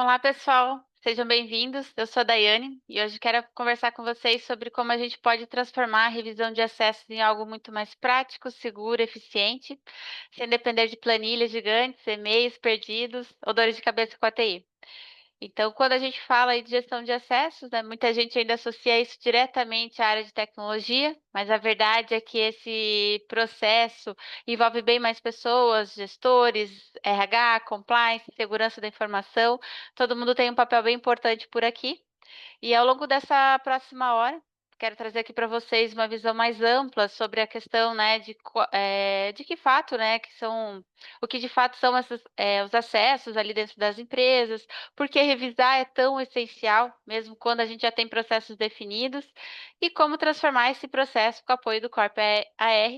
Olá, pessoal. Sejam bem-vindos. Eu sou a Daiane e hoje quero conversar com vocês sobre como a gente pode transformar a revisão de acessos em algo muito mais prático, seguro, eficiente, sem depender de planilhas gigantes, e-mails perdidos ou dores de cabeça com a TI. Então, quando a gente fala aí de gestão de acessos, né, muita gente ainda associa isso diretamente à área de tecnologia, mas a verdade é que esse processo envolve bem mais pessoas, gestores, RH, compliance, segurança da informação. Todo mundo tem um papel bem importante por aqui. E ao longo dessa próxima hora, quero trazer aqui para vocês uma visão mais ampla sobre a questão, né, de que fato, né, que são o que de fato são os acessos ali dentro das empresas, por que revisar é tão essencial, mesmo quando a gente já tem processos definidos, e como transformar esse processo com o apoio do Corp AR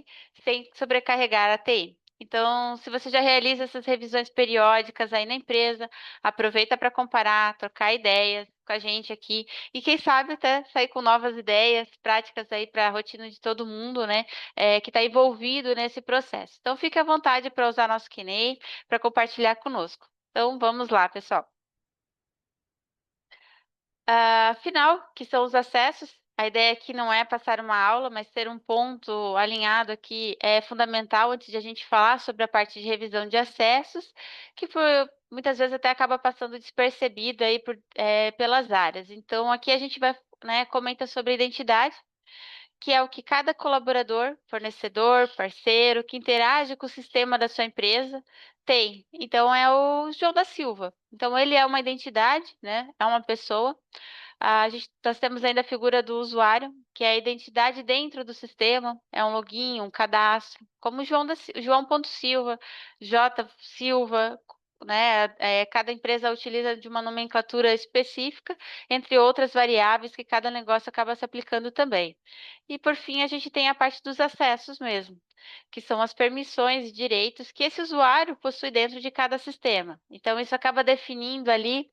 sem sobrecarregar a TI. Então, se você já realiza essas revisões periódicas aí na empresa, aproveita para comparar, trocar ideias com a gente aqui e quem sabe até sair com novas ideias, práticas aí para a rotina de todo mundo, né, que está envolvido nesse processo. Então fique à vontade para usar nosso Q&A, para compartilhar conosco. Então vamos lá, pessoal. Afinal, que são os acessos, a ideia aqui não é passar uma aula, mas ter um ponto alinhado aqui é fundamental antes de a gente falar sobre a parte de revisão de acessos, que muitas vezes até acaba passando despercebida aí pelas áreas. Então, aqui a gente vai, né, comenta sobre a identidade, que é o que cada colaborador, fornecedor, parceiro, que interage com o sistema da sua empresa tem. Então, é o João da Silva. Então, ele é uma identidade, né? É uma pessoa. Nós temos ainda a figura do usuário, que é a identidade dentro do sistema, é um login, um cadastro, como João.Silva, J. Silva, né? Cada empresa utiliza de uma nomenclatura específica, entre outras variáveis que cada negócio acaba se aplicando também. E por fim, a gente tem a parte dos acessos mesmo, que são as permissões e direitos que esse usuário possui dentro de cada sistema. Então, isso acaba definindo ali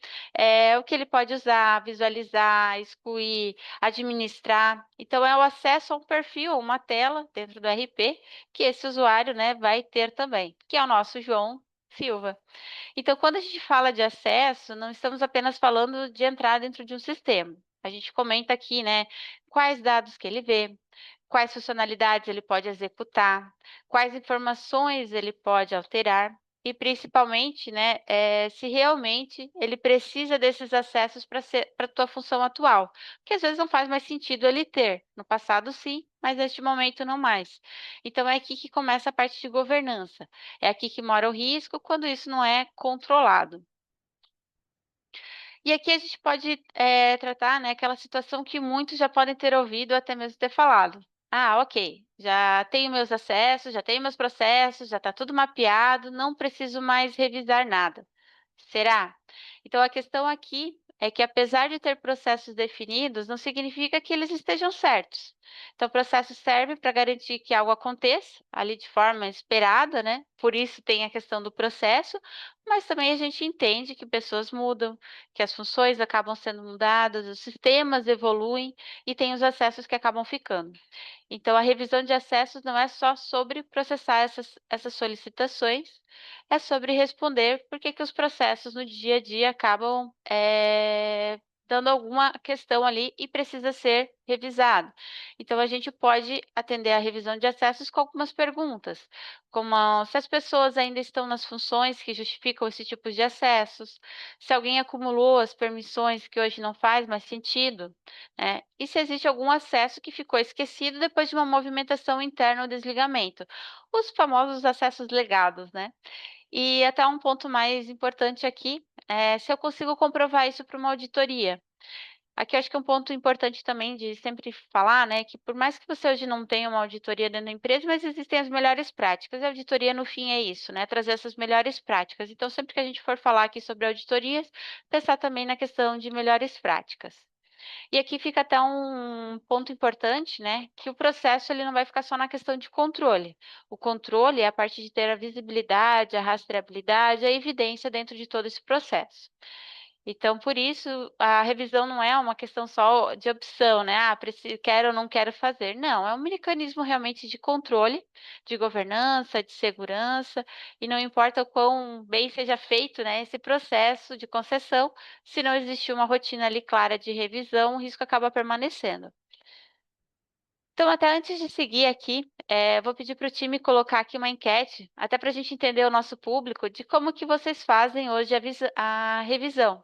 o que ele pode usar, visualizar, excluir, administrar. Então, é o acesso a um perfil, uma tela dentro do RP, que esse usuário, né, vai ter também, que é o nosso João Silva. Então, quando a gente fala de acesso, não estamos apenas falando de entrar dentro de um sistema. A gente comenta aqui, né, quais dados que ele vê, quais funcionalidades ele pode executar, quais informações ele pode alterar e, principalmente, né, se realmente ele precisa desses acessos para a tua função atual, porque às vezes não faz mais sentido ele ter. No passado, sim, mas neste momento não mais. Então, é aqui que começa a parte de governança. É aqui que mora o risco quando isso não é controlado. E aqui a gente pode, tratar, né, aquela situação que muitos já podem ter ouvido ou até mesmo ter falado. "Ah, ok, já tenho meus acessos, já tenho meus processos, já está tudo mapeado, não preciso mais revisar nada". Será? Então a questão aqui é que apesar de ter processos definidos, não significa que eles estejam certos. Então o processo serve para garantir que algo aconteça ali de forma esperada, né? Por isso tem a questão do processo, mas também a gente entende que pessoas mudam, que as funções acabam sendo mudadas, os sistemas evoluem e tem os acessos que acabam ficando. Então, a revisão de acessos não é só sobre processar essas solicitações, é sobre responder por que que os processos no dia a dia acabam dando alguma questão ali e precisa ser revisado. Então, a gente pode atender a revisão de acessos com algumas perguntas, como se as pessoas ainda estão nas funções que justificam esse tipo de acessos, se alguém acumulou as permissões que hoje não faz mais sentido, né? E se existe algum acesso que ficou esquecido depois de uma movimentação interna ou desligamento, os famosos acessos legados, né? E até um ponto mais importante aqui, é se eu consigo comprovar isso para uma auditoria. Aqui eu acho que é um ponto importante também de sempre falar, né, que por mais que você hoje não tenha uma auditoria dentro da empresa, mas existem as melhores práticas. E a auditoria, no fim, é isso, né, trazer essas melhores práticas. Então, sempre que a gente for falar aqui sobre auditorias, pensar também na questão de melhores práticas. E aqui fica até um ponto importante, né, que o processo ele não vai ficar só na questão de controle. O controle é a parte de ter a visibilidade, a rastreabilidade, a evidência dentro de todo esse processo. Então, por isso, a revisão não é uma questão só de opção, né? Ah, quero ou não quero fazer. Não, é um mecanismo realmente de controle, de governança, de segurança, e não importa o quão bem seja feito, né, esse processo de concessão, se não existir uma rotina ali clara de revisão, o risco acaba permanecendo. Então, até antes de seguir aqui, vou pedir para o time colocar aqui uma enquete, até para a gente entender o nosso público, de como que vocês fazem hoje a revisão.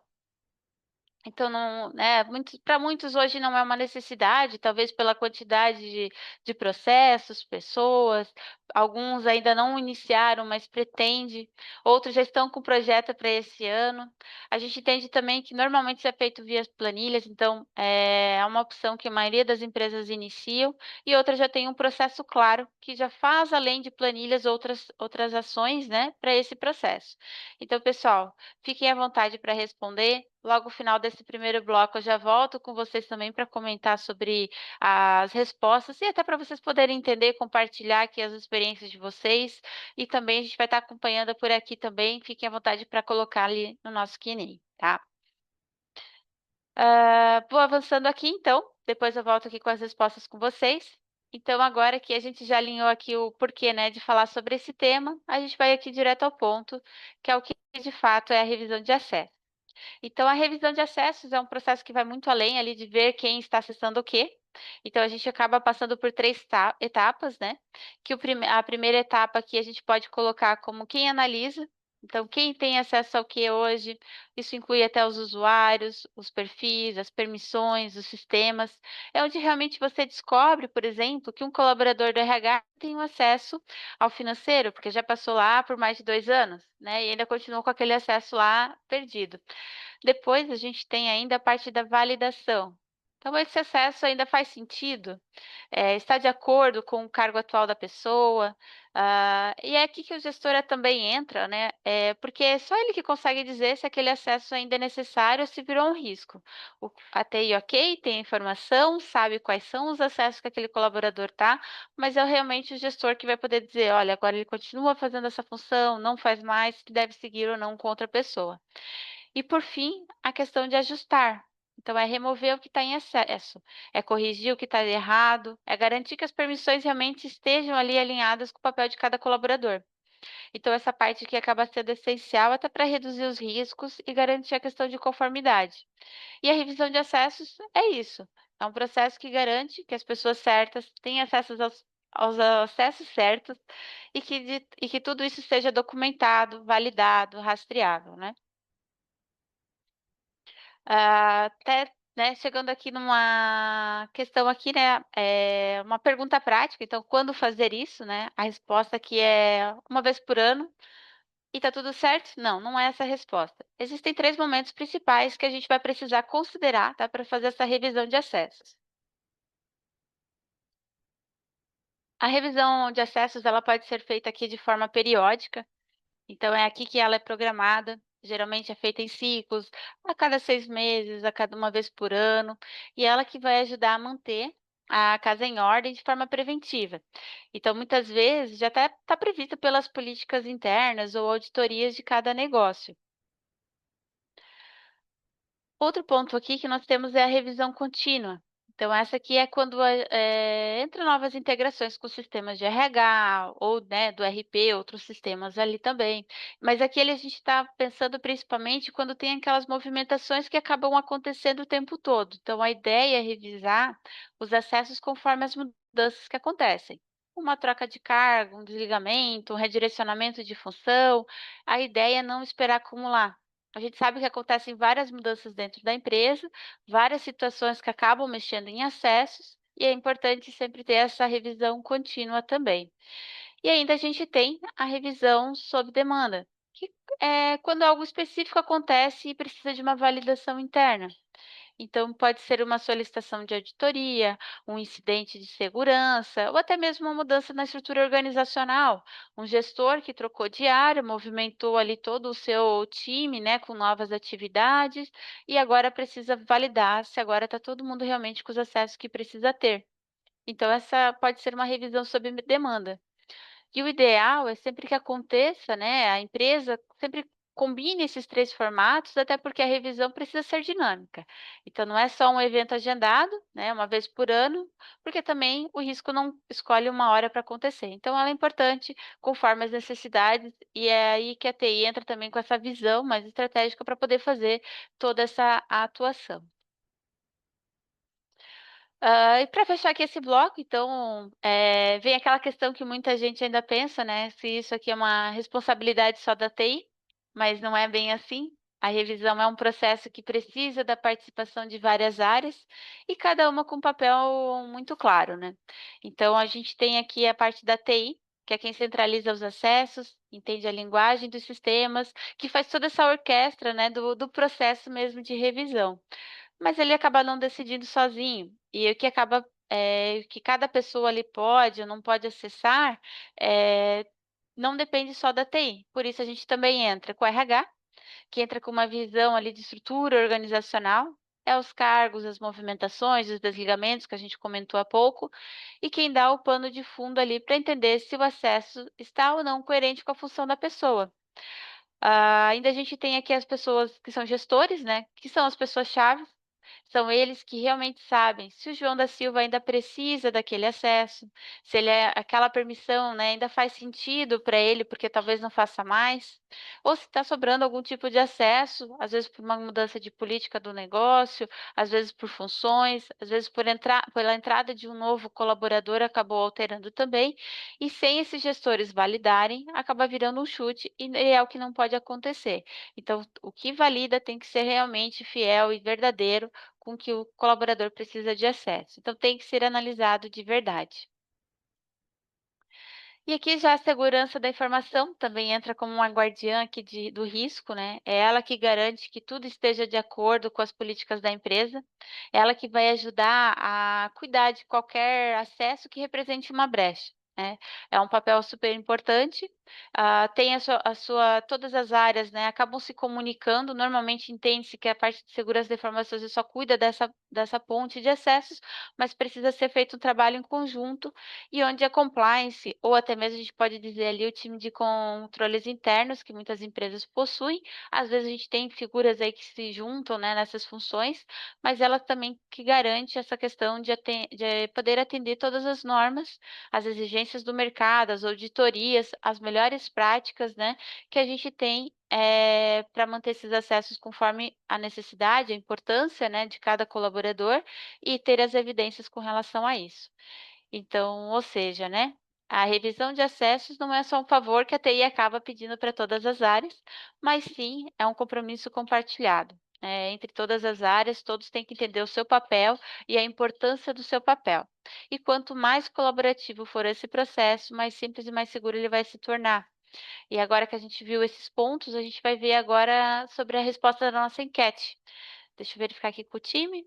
Então não, né, para muitos hoje não é uma necessidade, talvez pela quantidade de processos, pessoas, alguns ainda não iniciaram, mas pretende, outros já estão com projeto para esse ano. A gente entende também que normalmente isso é feito via planilhas, então é uma opção que a maioria das empresas iniciam, e outras já têm um processo claro, que já faz além de planilhas outras ações, né, para esse processo. Então, pessoal, fiquem à vontade para responder. Logo no final desse primeiro bloco, eu já volto com vocês também para comentar sobre as respostas e até para vocês poderem entender, compartilhar aqui as experiências de vocês. E também a gente vai estar acompanhando por aqui também. Fiquem à vontade para colocar ali no nosso Q&A, tá? Vou avançando aqui, então. Depois eu volto aqui com as respostas com vocês. Então, agora que a gente já alinhou aqui o porquê, né, de falar sobre esse tema, a gente vai aqui direto ao ponto, que é o que de fato é a revisão de acesso. Então, a revisão de acessos é um processo que vai muito além ali de ver quem está acessando o quê. Então, a gente acaba passando por três etapas, né? Que a primeira etapa aqui a gente pode colocar como quem analisa. Então, quem tem acesso ao que hoje? Isso inclui até os usuários, os perfis, as permissões, os sistemas. É onde realmente você descobre, por exemplo, que um colaborador do RH tem um acesso ao financeiro, porque já passou lá por mais de 2 anos, né? E ainda continua com aquele acesso lá perdido. Depois a gente tem ainda a parte da validação. Então, esse acesso ainda faz sentido? Está de acordo com o cargo atual da pessoa? E é aqui que o gestor também entra, né? Porque é só ele que consegue dizer se aquele acesso ainda é necessário ou se virou um risco. A TI, ok, tem a informação, sabe quais são os acessos que aquele colaborador tá, mas é realmente o gestor que vai poder dizer, olha, agora ele continua fazendo essa função, não faz mais, deve seguir ou não com outra pessoa. E, por fim, a questão de ajustar. Então, é remover o que está em excesso, é corrigir o que está errado, é garantir que as permissões realmente estejam ali alinhadas com o papel de cada colaborador. Então, essa parte aqui acaba sendo essencial até para reduzir os riscos e garantir a questão de conformidade. E a revisão de acessos é isso. É um processo que garante que as pessoas certas tenham acesso aos acessos certos e que tudo isso seja documentado, validado, rastreável, né? Até, né, chegando aqui numa questão aqui, né, uma pergunta prática, então, quando fazer isso, né? A resposta aqui é uma vez por ano e tá tudo certo? Não, não é essa a resposta. Existem 3 momentos principais que a gente vai precisar considerar, tá, para fazer essa revisão de acessos. A revisão de acessos, ela pode ser feita aqui de forma periódica. Então é aqui que ela é programada, geralmente é feita em ciclos, a cada 6 meses, a cada uma vez por ano, e ela que vai ajudar a manter a casa em ordem de forma preventiva. Então, muitas vezes, já até está prevista pelas políticas internas ou auditorias de cada negócio. Outro ponto aqui que nós temos é a revisão contínua. Então, essa aqui é quando entra novas integrações com sistemas de RH ou, né, do RP, outros sistemas ali também. Mas aqui a gente está pensando principalmente quando tem aquelas movimentações que acabam acontecendo o tempo todo. Então, a ideia é revisar os acessos conforme as mudanças que acontecem. Uma troca de cargo, um desligamento, um redirecionamento de função. A ideia é não esperar acumular. A gente sabe que acontecem várias mudanças dentro da empresa, várias situações que acabam mexendo em acessos, e é importante sempre ter essa revisão contínua também. E ainda a gente tem a revisão sob demanda, que é quando algo específico acontece e precisa de uma validação interna. Então, pode ser uma solicitação de auditoria, um incidente de segurança, ou até mesmo uma mudança na estrutura organizacional. Um gestor que trocou de área, movimentou ali todo o seu time, né, com novas atividades, e agora precisa validar se agora está todo mundo realmente com os acessos que precisa ter. Então, essa pode ser uma revisão sob demanda. E o ideal é sempre que aconteça, né, a empresa sempre combine esses 3 formatos, até porque a revisão precisa ser dinâmica. Então não é só um evento agendado, né, uma vez por ano, porque também o risco não escolhe uma hora para acontecer. Então ela é importante conforme as necessidades, e é aí que a TI entra também com essa visão mais estratégica para poder fazer toda essa atuação. E para fechar aqui esse bloco, então, vem aquela questão que muita gente ainda pensa, né, se isso aqui é uma responsabilidade só da TI, mas não é bem assim. A revisão é um processo que precisa da participação de várias áreas e cada uma com um papel muito claro, né. Então a gente tem aqui a parte da TI, que é quem centraliza os acessos, entende a linguagem dos sistemas, que faz toda essa orquestra, né, do processo mesmo de revisão. Mas ele acaba não decidindo sozinho, e o que acaba que cada pessoa ali pode ou não pode acessar, eh, não depende só da TI. Por isso a gente também entra com o RH, que entra com uma visão ali de estrutura organizacional, é os cargos, as movimentações, os desligamentos que a gente comentou há pouco, e quem dá o pano de fundo ali para entender se o acesso está ou não coerente com a função da pessoa. Ainda a gente tem aqui as pessoas que são gestores, né, que são as pessoas-chave, são eles que realmente sabem se o João da Silva ainda precisa daquele acesso, se ele aquela permissão, né, ainda faz sentido para ele, porque talvez não faça mais, ou se está sobrando algum tipo de acesso, às vezes por uma mudança de política do negócio, às vezes por funções, às vezes pela entrada de um novo colaborador acabou alterando também, e sem esses gestores validarem, acaba virando um chute e é o que não pode acontecer. Então, o que valida tem que ser realmente fiel e verdadeiro com que o colaborador precisa de acesso. Então, tem que ser analisado de verdade. E aqui já a segurança da informação também entra como uma guardiã aqui do risco, né? É ela que garante que tudo esteja de acordo com as políticas da empresa. É ela que vai ajudar a cuidar de qualquer acesso que represente uma brecha, né? É um papel super importante. Tem todas as áreas, né? Acabam se comunicando. Normalmente entende-se que a parte de segurança da informação você só cuida dessa ponte de acessos, mas precisa ser feito um trabalho em conjunto e onde a compliance, ou até mesmo a gente pode dizer ali o time de controles internos, que muitas empresas possuem, às vezes a gente tem figuras aí que se juntam, né, nessas funções, mas ela também que garante essa questão de poder atender todas as normas, as exigências do mercado, as auditorias, as melhores práticas, né, que a gente tem para manter esses acessos conforme a necessidade, a importância, né, de cada colaborador e ter as evidências com relação a isso. Então, ou seja, né, a revisão de acessos não é só um favor que a TI acaba pedindo para todas as áreas, mas sim é um compromisso compartilhado. Entre todas as áreas, todos têm que entender o seu papel e a importância do seu papel. E quanto mais colaborativo for esse processo, mais simples e mais seguro ele vai se tornar. E agora que a gente viu esses pontos, a gente vai ver agora sobre a resposta da nossa enquete. Deixa eu verificar aqui com o time.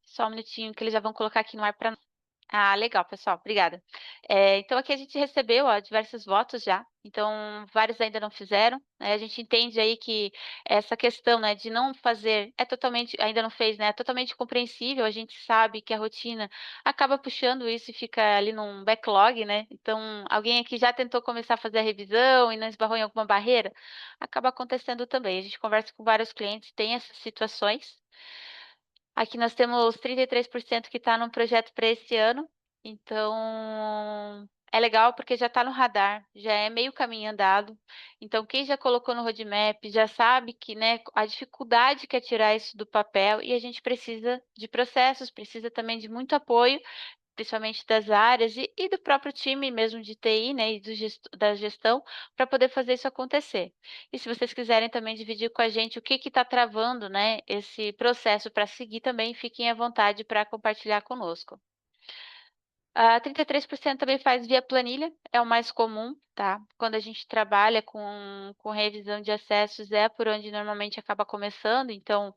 Só um minutinho que eles já vão colocar aqui no ar para. Legal, pessoal, obrigada. Então aqui a gente recebeu, ó, diversos votos já, então vários ainda não fizeram, né, a gente entende aí que essa questão, né, de não fazer é totalmente ainda não fez, né, é totalmente compreensível, a gente sabe que a rotina acaba puxando isso e fica ali num backlog, né, então alguém aqui já tentou começar a fazer a revisão e não esbarrou em alguma barreira? Acaba acontecendo também, a gente conversa com vários clientes, tem essas situações. Aqui nós temos 33% que está no projeto para esse ano, então é legal porque já está no radar, já é meio caminho andado. Então quem já colocou no roadmap já sabe que, né, a dificuldade que é tirar isso do papel e a gente precisa de processos, precisa também de muito apoio, principalmente das áreas e do próprio time mesmo de TI, né, e da gestão, para poder fazer isso acontecer. E se vocês quiserem também dividir com a gente o que está travando, né, esse processo para seguir também, fiquem à vontade para compartilhar conosco. 33% também faz via planilha, é o mais comum, tá? Quando a gente trabalha com revisão de acessos, é por onde normalmente acaba começando, então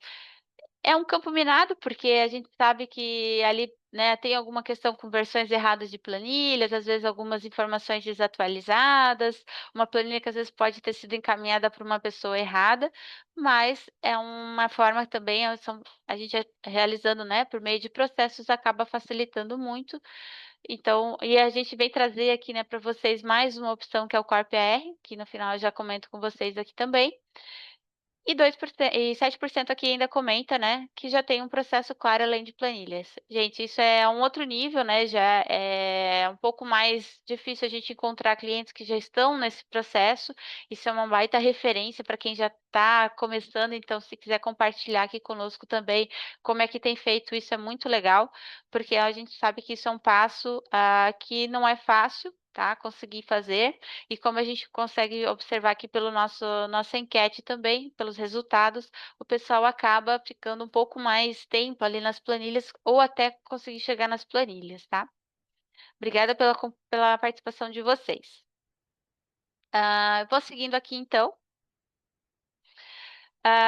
é um campo minado, porque a gente sabe que ali, né, tem alguma questão com versões erradas de planilhas, às vezes algumas informações desatualizadas, uma planilha que às vezes pode ter sido encaminhada por uma pessoa errada, mas é uma forma também, a gente realizando, né, por meio de processos, acaba facilitando muito. Então, e a gente vem trazer aqui, né, para vocês mais uma opção que é o Corp AR, que no final eu já comento com vocês aqui também. E 7% aqui ainda comenta, né, que já tem um processo claro além de planilhas. Gente, isso é um outro nível, né, já é um pouco mais difícil a gente encontrar clientes que já estão nesse processo. Isso é uma baita referência para quem já está começando, então se quiser compartilhar aqui conosco também como é que tem feito isso, é muito legal, porque a gente sabe que isso é um passo, que não é fácil, tá, conseguir fazer, e como a gente consegue observar aqui pelo nossa enquete também, pelos resultados, o pessoal acaba ficando um pouco mais tempo ali nas planilhas ou até conseguir chegar nas planilhas, tá. Obrigada pela participação de vocês. Eu vou seguindo aqui então.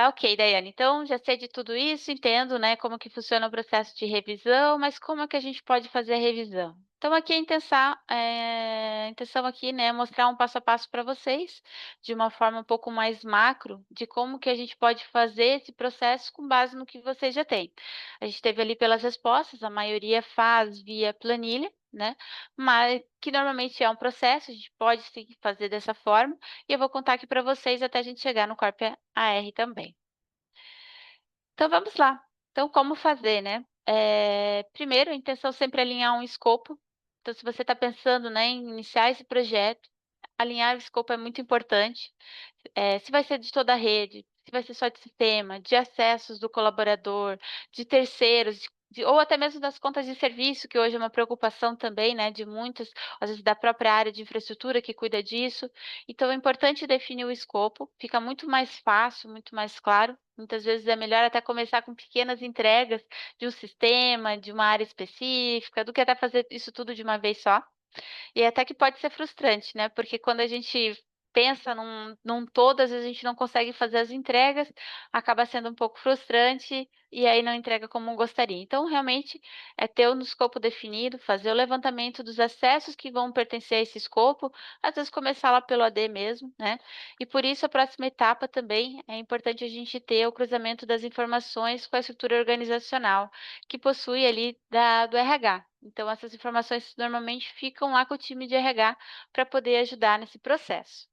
Ok, Daiane. Então, já sei de tudo isso, entendo, né, como que funciona o processo de revisão, mas como é que a gente pode fazer a revisão? Então, aqui a intenção aqui, né, é mostrar um passo a passo para vocês, de uma forma um pouco mais macro, de como que a gente pode fazer esse processo com base no que vocês já têm. A gente teve ali pelas respostas, a maioria faz via planilha, né, mas que normalmente é um processo, a gente pode sim fazer dessa forma, e eu vou contar aqui para vocês até a gente chegar no Corp AR também. Então vamos lá. Então como fazer, né? Primeiro, a intenção sempre é alinhar um escopo. Então se você está pensando, né, em iniciar esse projeto, alinhar o escopo é muito importante. Se vai ser de toda a rede, se vai ser só de sistema, de acessos do colaborador, de terceiros, ou até mesmo das contas de serviço, que hoje é uma preocupação também, né, de muitas, às vezes da própria área de infraestrutura que cuida disso. Então é importante definir o escopo, fica muito mais fácil, muito mais claro. Muitas vezes é melhor até começar com pequenas entregas de um sistema, de uma área específica, do que até fazer isso tudo de uma vez só. E até que pode ser frustrante, né, porque quando a gente pensa num todo, às vezes a gente não consegue fazer as entregas, acaba sendo um pouco frustrante, e aí não entrega como gostaria. Então, realmente, é ter um escopo definido, fazer o levantamento dos acessos que vão pertencer a esse escopo, às vezes começar lá pelo AD mesmo, né. E por isso a próxima etapa também é importante a gente ter o cruzamento das informações com a estrutura organizacional, que possui ali do RH. Então essas informações normalmente ficam lá com o time de RH para poder ajudar nesse processo.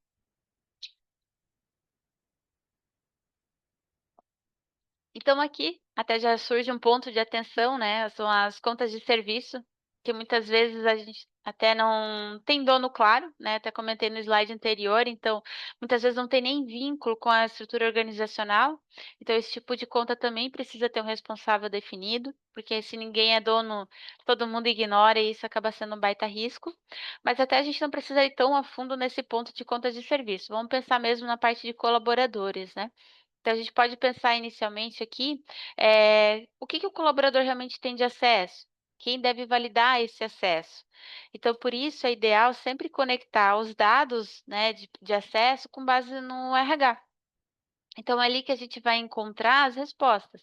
Então aqui até já surge um ponto de atenção, né, são as contas de serviço, que muitas vezes a gente até não tem dono claro, né, até comentei no slide anterior, então muitas vezes não tem nem vínculo com a estrutura organizacional, então esse tipo de conta também precisa ter um responsável definido, porque se ninguém é dono, todo mundo ignora e isso acaba sendo um baita risco. Mas até a gente não precisa ir tão a fundo nesse ponto de contas de serviço, vamos pensar mesmo na parte de colaboradores, né. Então a gente pode pensar inicialmente aqui, o que que o colaborador realmente tem de acesso? Quem deve validar esse acesso? Então, por isso é ideal sempre conectar os dados, né, de acesso com base no RH. Então, é ali que a gente vai encontrar as respostas.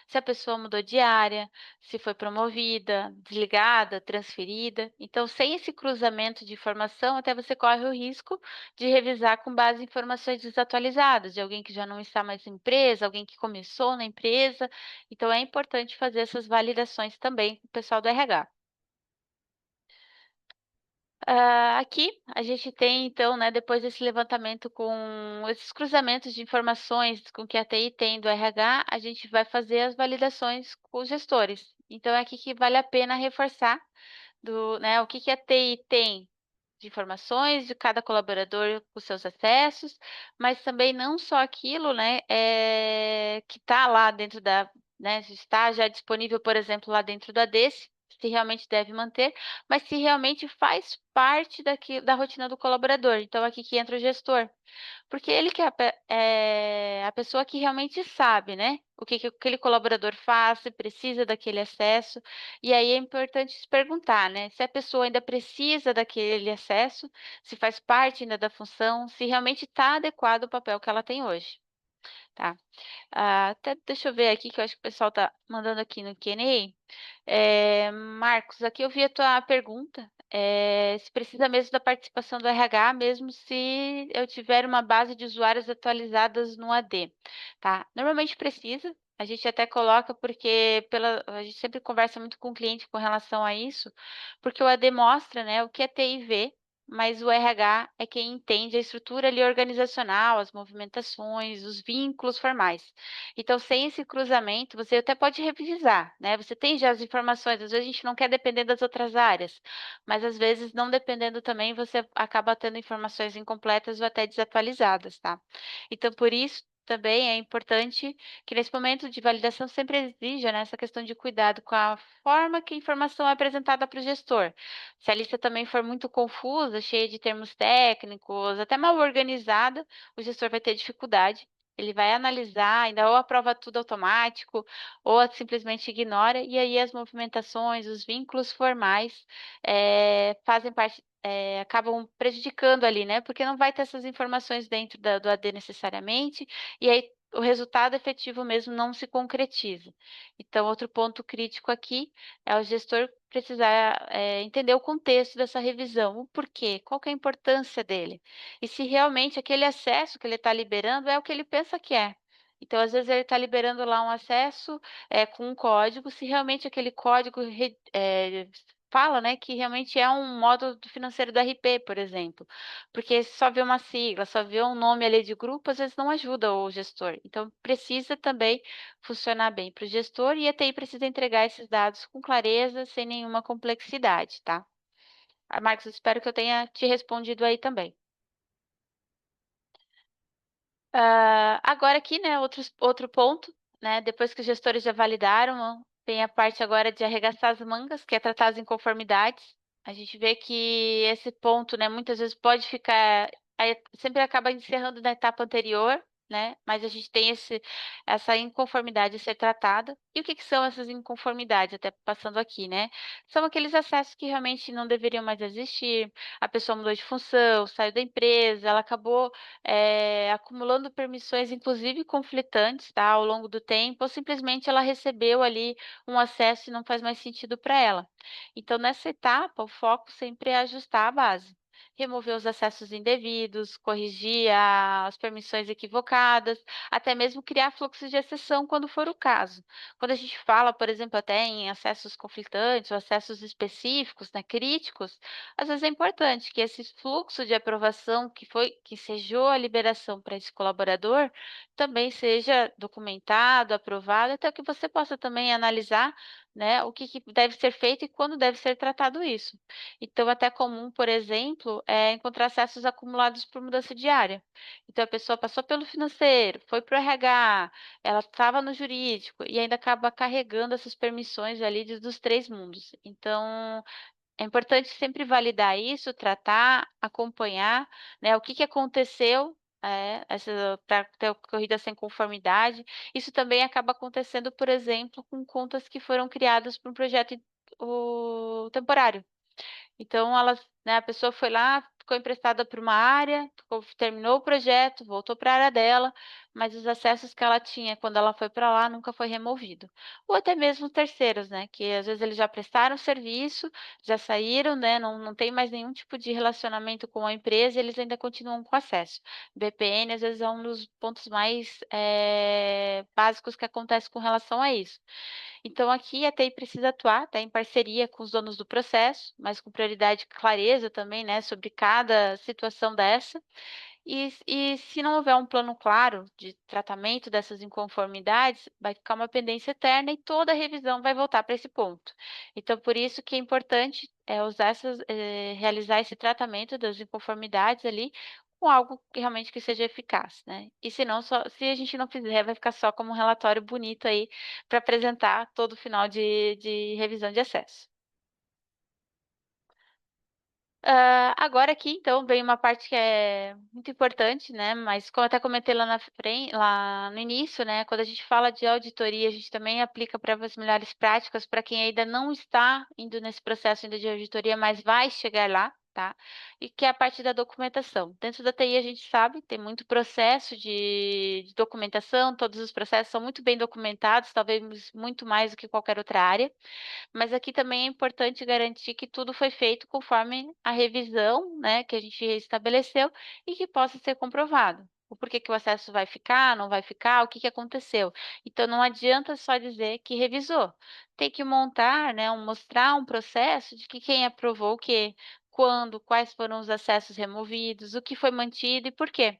Se a pessoa mudou de área, se foi promovida, desligada, transferida. Então, sem esse cruzamento de informação, até você corre o risco de revisar com base em informações desatualizadas, de alguém que já não está mais na empresa, alguém que começou na empresa. Então, é importante fazer essas validações também com o pessoal do RH. Aqui a gente tem então, né, depois desse levantamento com esses cruzamentos de informações com que a TI tem do RH, a gente vai fazer as validações com os gestores. Então é aqui que vale a pena reforçar né, o que que a TI tem de informações de cada colaborador com seus acessos, mas também não só aquilo, né, que está lá dentro né, está já disponível, por exemplo, lá dentro da ADESE, se realmente deve manter, mas se realmente faz parte da rotina do colaborador. Então, aqui que entra o gestor. Porque ele que é a pessoa que realmente sabe, né, o que que aquele colaborador faz, se precisa daquele acesso, e aí é importante se perguntar, né, se a pessoa ainda precisa daquele acesso, se faz parte ainda da função, se realmente está adequado ao papel que ela tem hoje. tá? Até deixa eu ver aqui, que eu acho que o pessoal está mandando aqui no Q&A. Marcos, aqui eu vi a tua pergunta, se precisa mesmo da participação do RH, mesmo se eu tiver uma base de usuários atualizadas no AD, tá? Normalmente precisa, a gente até coloca porque a gente sempre conversa muito com o cliente com relação a isso, porque o AD mostra, né, o que a TI vê, mas o RH é quem entende a estrutura ali organizacional, as movimentações, os vínculos formais. Então, sem esse cruzamento, você até pode revisar, né? Você tem já as informações, às vezes a gente não quer depender das outras áreas, mas às vezes não dependendo também, você acaba tendo informações incompletas ou até desatualizadas, tá? Então, por isso, também é importante que nesse momento de validação sempre exija, né, essa questão de cuidado com a forma que a informação é apresentada para o gestor. Se a lista também for muito confusa, cheia de termos técnicos, até mal organizada, o gestor vai ter dificuldade. Ele vai analisar, ainda ou aprova tudo automático, ou simplesmente ignora, e aí as movimentações, os vínculos formais fazem parte, acabam prejudicando ali, né? Porque não vai ter essas informações dentro do AD necessariamente, e aí o resultado efetivo mesmo não se concretiza. Então, outro ponto crítico aqui é o gestor precisar entender o contexto dessa revisão, o porquê, qual que é a importância dele. E se realmente aquele acesso que ele está liberando é o que ele pensa que é. Então, às vezes, ele está liberando lá um acesso com um código, se realmente aquele código fala, né, que realmente é um módulo financeiro do RP, por exemplo. Porque só ver uma sigla, só ver um nome ali de grupo, às vezes não ajuda o gestor. Então, precisa também funcionar bem para o gestor e a TI precisa entregar esses dados com clareza, sem nenhuma complexidade, tá? Marcos, espero que eu tenha te respondido aí também. Agora aqui, né, outro ponto, né, depois que os gestores já validaram, tem a parte agora de arregaçar as mangas, que é tratar as inconformidades. A gente vê que esse ponto, né, muitas vezes pode ficar, aí sempre acaba encerrando na etapa anterior, né, mas a gente tem essa inconformidade a ser tratada. E o que que são essas inconformidades? Até passando aqui, né? São aqueles acessos que realmente não deveriam mais existir, a pessoa mudou de função, saiu da empresa, ela acabou acumulando permissões, inclusive conflitantes, tá, ao longo do tempo, ou simplesmente ela recebeu ali um acesso e não faz mais sentido para ela. Então, nessa etapa, o foco sempre é ajustar a base. Remover os acessos indevidos, corrigir as permissões equivocadas, até mesmo criar fluxos de exceção quando for o caso. Quando a gente fala, por exemplo, até em acessos conflitantes ou acessos específicos, né, críticos, às vezes é importante que esse fluxo de aprovação que sejou a liberação para esse colaborador também seja documentado, aprovado, até que você possa também analisar, né, o que deve ser feito e quando deve ser tratado isso. Então, até comum, por exemplo, é encontrar acessos acumulados por mudança de área. Então, a pessoa passou pelo financeiro, foi para o RH, ela estava no jurídico e ainda acaba carregando essas permissões ali dos três mundos. Então, é importante sempre validar isso, tratar, acompanhar, né, o que que aconteceu, para ter ocorrido essa inconformidade. Isso também acaba acontecendo, por exemplo, com contas que foram criadas para um projeto temporário. Então elas, né, a pessoa foi lá, ficou emprestada para uma área, terminou o projeto, voltou para a área dela, mas os acessos que ela tinha quando ela foi para lá nunca foi removido. Ou até mesmo terceiros, né, que às vezes eles já prestaram serviço, já saíram, né, não tem mais nenhum tipo de relacionamento com a empresa e eles ainda continuam com acesso. VPN às vezes é um dos pontos mais básicos que acontece com relação a isso. Então, aqui a TI precisa atuar, tá, em parceria com os donos do processo, mas com prioridade e clareza também, né, sobre cada situação dessa. E se não houver um plano claro de tratamento dessas inconformidades, vai ficar uma pendência eterna e toda a revisão vai voltar para esse ponto. Então, por isso que é importante realizar esse tratamento das inconformidades ali com algo que realmente que seja eficaz, né? E se não, se a gente não fizer, vai ficar só como um relatório bonito aí para apresentar todo final de revisão de acesso. Agora aqui, então, vem uma parte que é muito importante, né, mas como eu até comentei lá no início, né, quando a gente fala de auditoria, a gente também aplica para as melhores práticas para quem ainda não está indo nesse processo ainda de auditoria, mas vai chegar lá. tá? E que é a parte da documentação. Dentro da TI a gente sabe, tem muito processo de documentação, todos os processos são muito bem documentados, talvez muito mais do que qualquer outra área, mas aqui também é importante garantir que tudo foi feito conforme a revisão, né, que a gente estabeleceu e que possa ser comprovado. O porquê que o acesso vai ficar, não vai ficar, o que que aconteceu. Então não adianta só dizer que revisou. Tem que montar, né, mostrar um processo de que quem aprovou o quê, quando, quais foram os acessos removidos, o que foi mantido e por quê.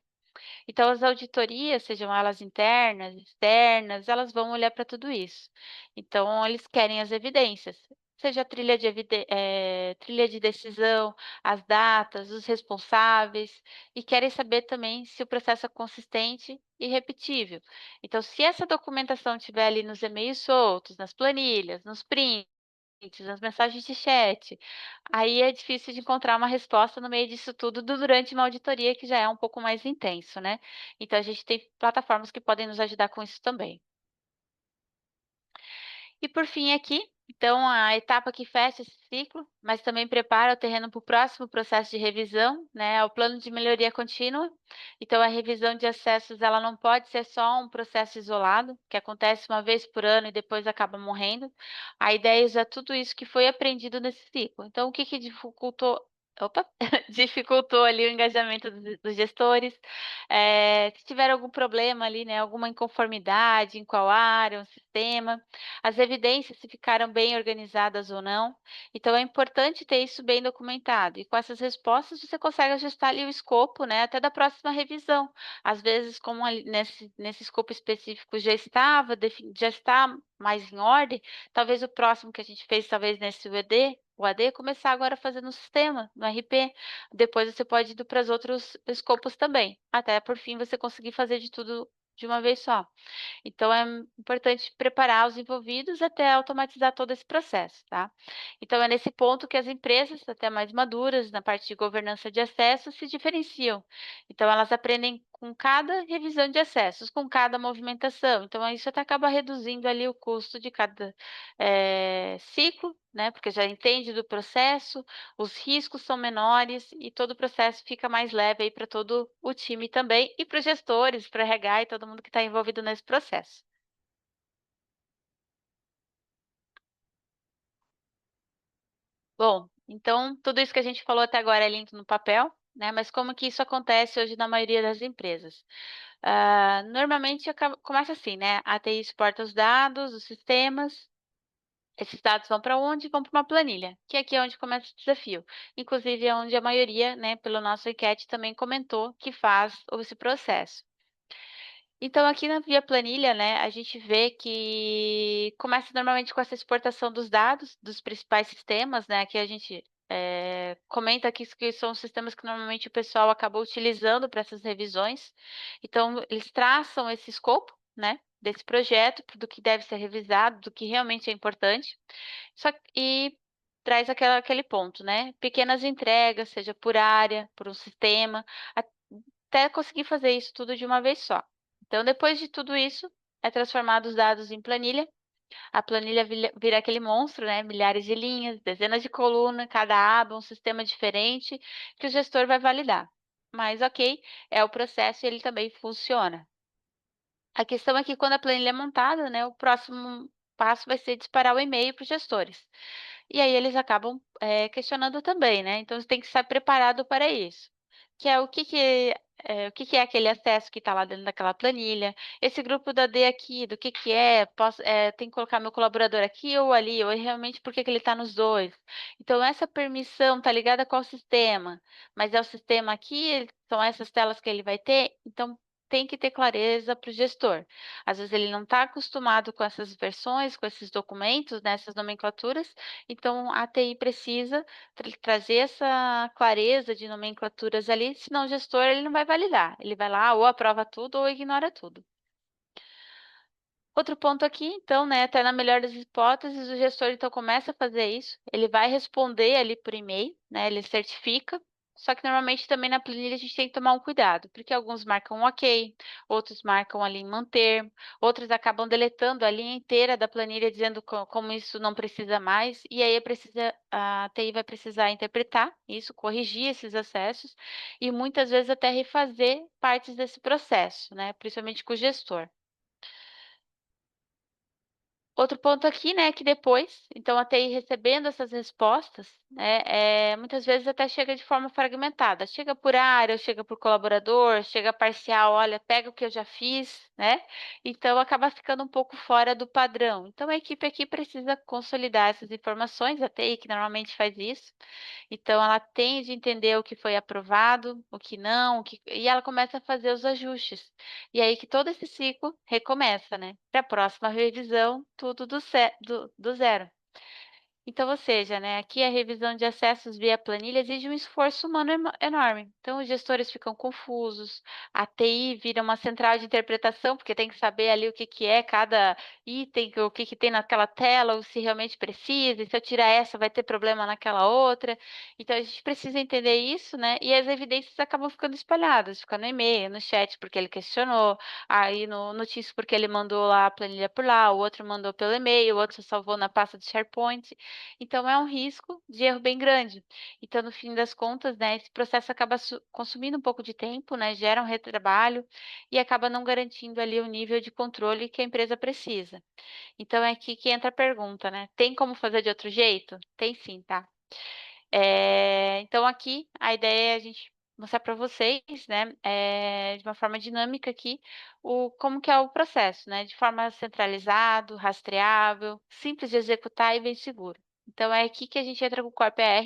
Então, as auditorias, sejam elas internas, externas, elas vão olhar para tudo isso. Então, eles querem as evidências, seja a trilha de decisão, as datas, os responsáveis, e querem saber também se o processo é consistente e repetível. Então, se essa documentação estiver ali nos e-mails soltos, nas planilhas, nos prints, nas mensagens de chat, aí é difícil de encontrar uma resposta no meio disso tudo durante uma auditoria que já é um pouco mais intenso, né. Então a gente tem plataformas que podem nos ajudar com isso também. E por fim aqui, então a etapa que fecha esse ciclo, mas também prepara o terreno para o próximo processo de revisão, né, é o plano de melhoria contínua. Então a revisão de acessos, ela não pode ser só um processo isolado, que acontece uma vez por ano e depois acaba morrendo. A ideia é usar tudo isso que foi aprendido nesse ciclo. Então o que que dificultou opa, dificultou ali o engajamento dos gestores, se tiver algum problema ali, né, alguma inconformidade em qual área, um sistema, as evidências se ficaram bem organizadas ou não. Então é importante ter isso bem documentado. E com essas respostas você consegue ajustar ali o escopo, né, até da próxima revisão. Às vezes, como ali nesse escopo específico já está mais em ordem, talvez o próximo que a gente fez, talvez nesse o AD, começar agora a fazer no sistema, no RP. Depois você pode ir para os outros escopos também, até por fim você conseguir fazer de tudo de uma vez só. Então é importante preparar os envolvidos até automatizar todo esse processo, tá? Então é nesse ponto que as empresas, até mais maduras na parte de governança de acesso, se diferenciam. Então elas aprendem com cada revisão de acessos, com cada movimentação. Então isso até acaba reduzindo ali o custo de cada ciclo, né? Porque já entende do processo, os riscos são menores e todo o processo fica mais leve aí para todo o time também e para os gestores, para RH e todo mundo que está envolvido nesse processo. Bom, então tudo isso que a gente falou até agora é lindo no papel, né? Mas como que isso acontece hoje na maioria das empresas? Normalmente começa assim, né? A TI exporta os dados, os sistemas. Esses dados vão para onde? Vão para uma planilha, que aqui é onde começa o desafio. Inclusive é onde a maioria, né, pelo nosso enquete também comentou que faz esse processo. Então, aqui na Via Planilha, né, a gente vê que começa normalmente com essa exportação dos dados dos principais sistemas, né, que a gente comenta aqui que são os sistemas que normalmente o pessoal acaba utilizando para essas revisões. Então, eles traçam esse escopo, né, desse projeto, do que deve ser revisado, do que realmente é importante. E traz aquele ponto, né? Pequenas entregas, seja por área, por um sistema, até conseguir fazer isso tudo de uma vez só. Então, depois de tudo isso, é transformado os dados em planilha. A planilha vira aquele monstro, né? Milhares de linhas, dezenas de colunas, cada aba, um sistema diferente, que o gestor vai validar. Mas, ok, é o processo e ele também funciona. A questão é que quando a planilha é montada, né, o próximo passo vai ser disparar o e-mail para os gestores. E aí eles acabam, questionando também, né, então você tem que estar preparado para isso. Que é o que que é aquele acesso que está lá dentro daquela planilha, esse grupo da D aqui, do que é, tem que colocar meu colaborador aqui ou ali, ou realmente por que que ele está nos 2. Então essa permissão está ligada a qual sistema? Mas é o sistema aqui, são essas telas que ele vai ter? Então tem que ter clareza para o gestor. Às vezes ele não está acostumado com essas versões, com esses documentos, né, essas nomenclaturas, então a TI precisa trazer essa clareza de nomenclaturas ali, senão o gestor ele não vai validar. Ele vai lá ou aprova tudo ou ignora tudo. Outro ponto aqui, então, né, até na melhor das hipóteses, o gestor então começa a fazer isso, ele vai responder ali por e-mail, né, ele certifica. Só que normalmente também na planilha a gente tem que tomar um cuidado, porque alguns marcam um ok, outros marcam ali em manter, outros acabam deletando a linha inteira da planilha dizendo como isso não precisa mais, e aí a TI vai precisar interpretar isso, corrigir esses acessos e muitas vezes até refazer partes desse processo, né? Principalmente com o gestor. Outro ponto aqui, né, que depois, então a TI recebendo essas respostas, né, muitas vezes até chega de forma fragmentada, chega por área, ou chega por colaborador, chega parcial, olha, pega o que eu já fiz, né, então acaba ficando um pouco fora do padrão. Então a equipe aqui precisa consolidar essas informações, a TI que normalmente faz isso, então ela tem de entender o que foi aprovado, o que não, e ela começa a fazer os ajustes. E aí que todo esse ciclo recomeça, né, para a próxima revisão, tudo do zero. Então, ou seja, né, aqui a revisão de acessos via planilha exige um esforço humano enorme. Então, os gestores ficam confusos, a TI vira uma central de interpretação, porque tem que saber ali o que que é cada item, o que que tem naquela tela, ou se realmente precisa, e se eu tirar essa vai ter problema naquela outra. Então, a gente precisa entender isso, né? E as evidências acabam ficando espalhadas, fica no e-mail, no chat, porque ele questionou, aí no notícia porque ele mandou lá a planilha por lá, o outro mandou pelo e-mail, o outro salvou na pasta de SharePoint. Então é um risco de erro bem grande. Então, no fim das contas, né, esse processo acaba consumindo um pouco de tempo, né, gera um retrabalho e acaba não garantindo ali o nível de controle que a empresa precisa. Então é aqui que entra a pergunta, né? Tem como fazer de outro jeito? Tem sim, tá? Então aqui a ideia é a gente mostrar para vocês, né, de uma forma dinâmica aqui, como que é o processo, né, de forma centralizado, rastreável, simples de executar e bem seguro. Então é aqui que a gente entra com o Corp AR,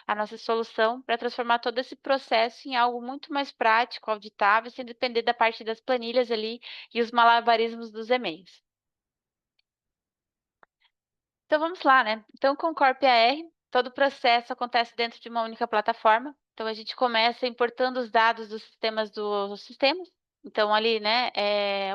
a nossa solução para transformar todo esse processo em algo muito mais prático, auditável, sem depender da parte das planilhas ali e os malabarismos dos e-mails. Então vamos lá, né. Então com o Corp AR, todo o processo acontece dentro de uma única plataforma. Então a gente começa importando os dados dos sistemas dos sistemas. Então ali, né,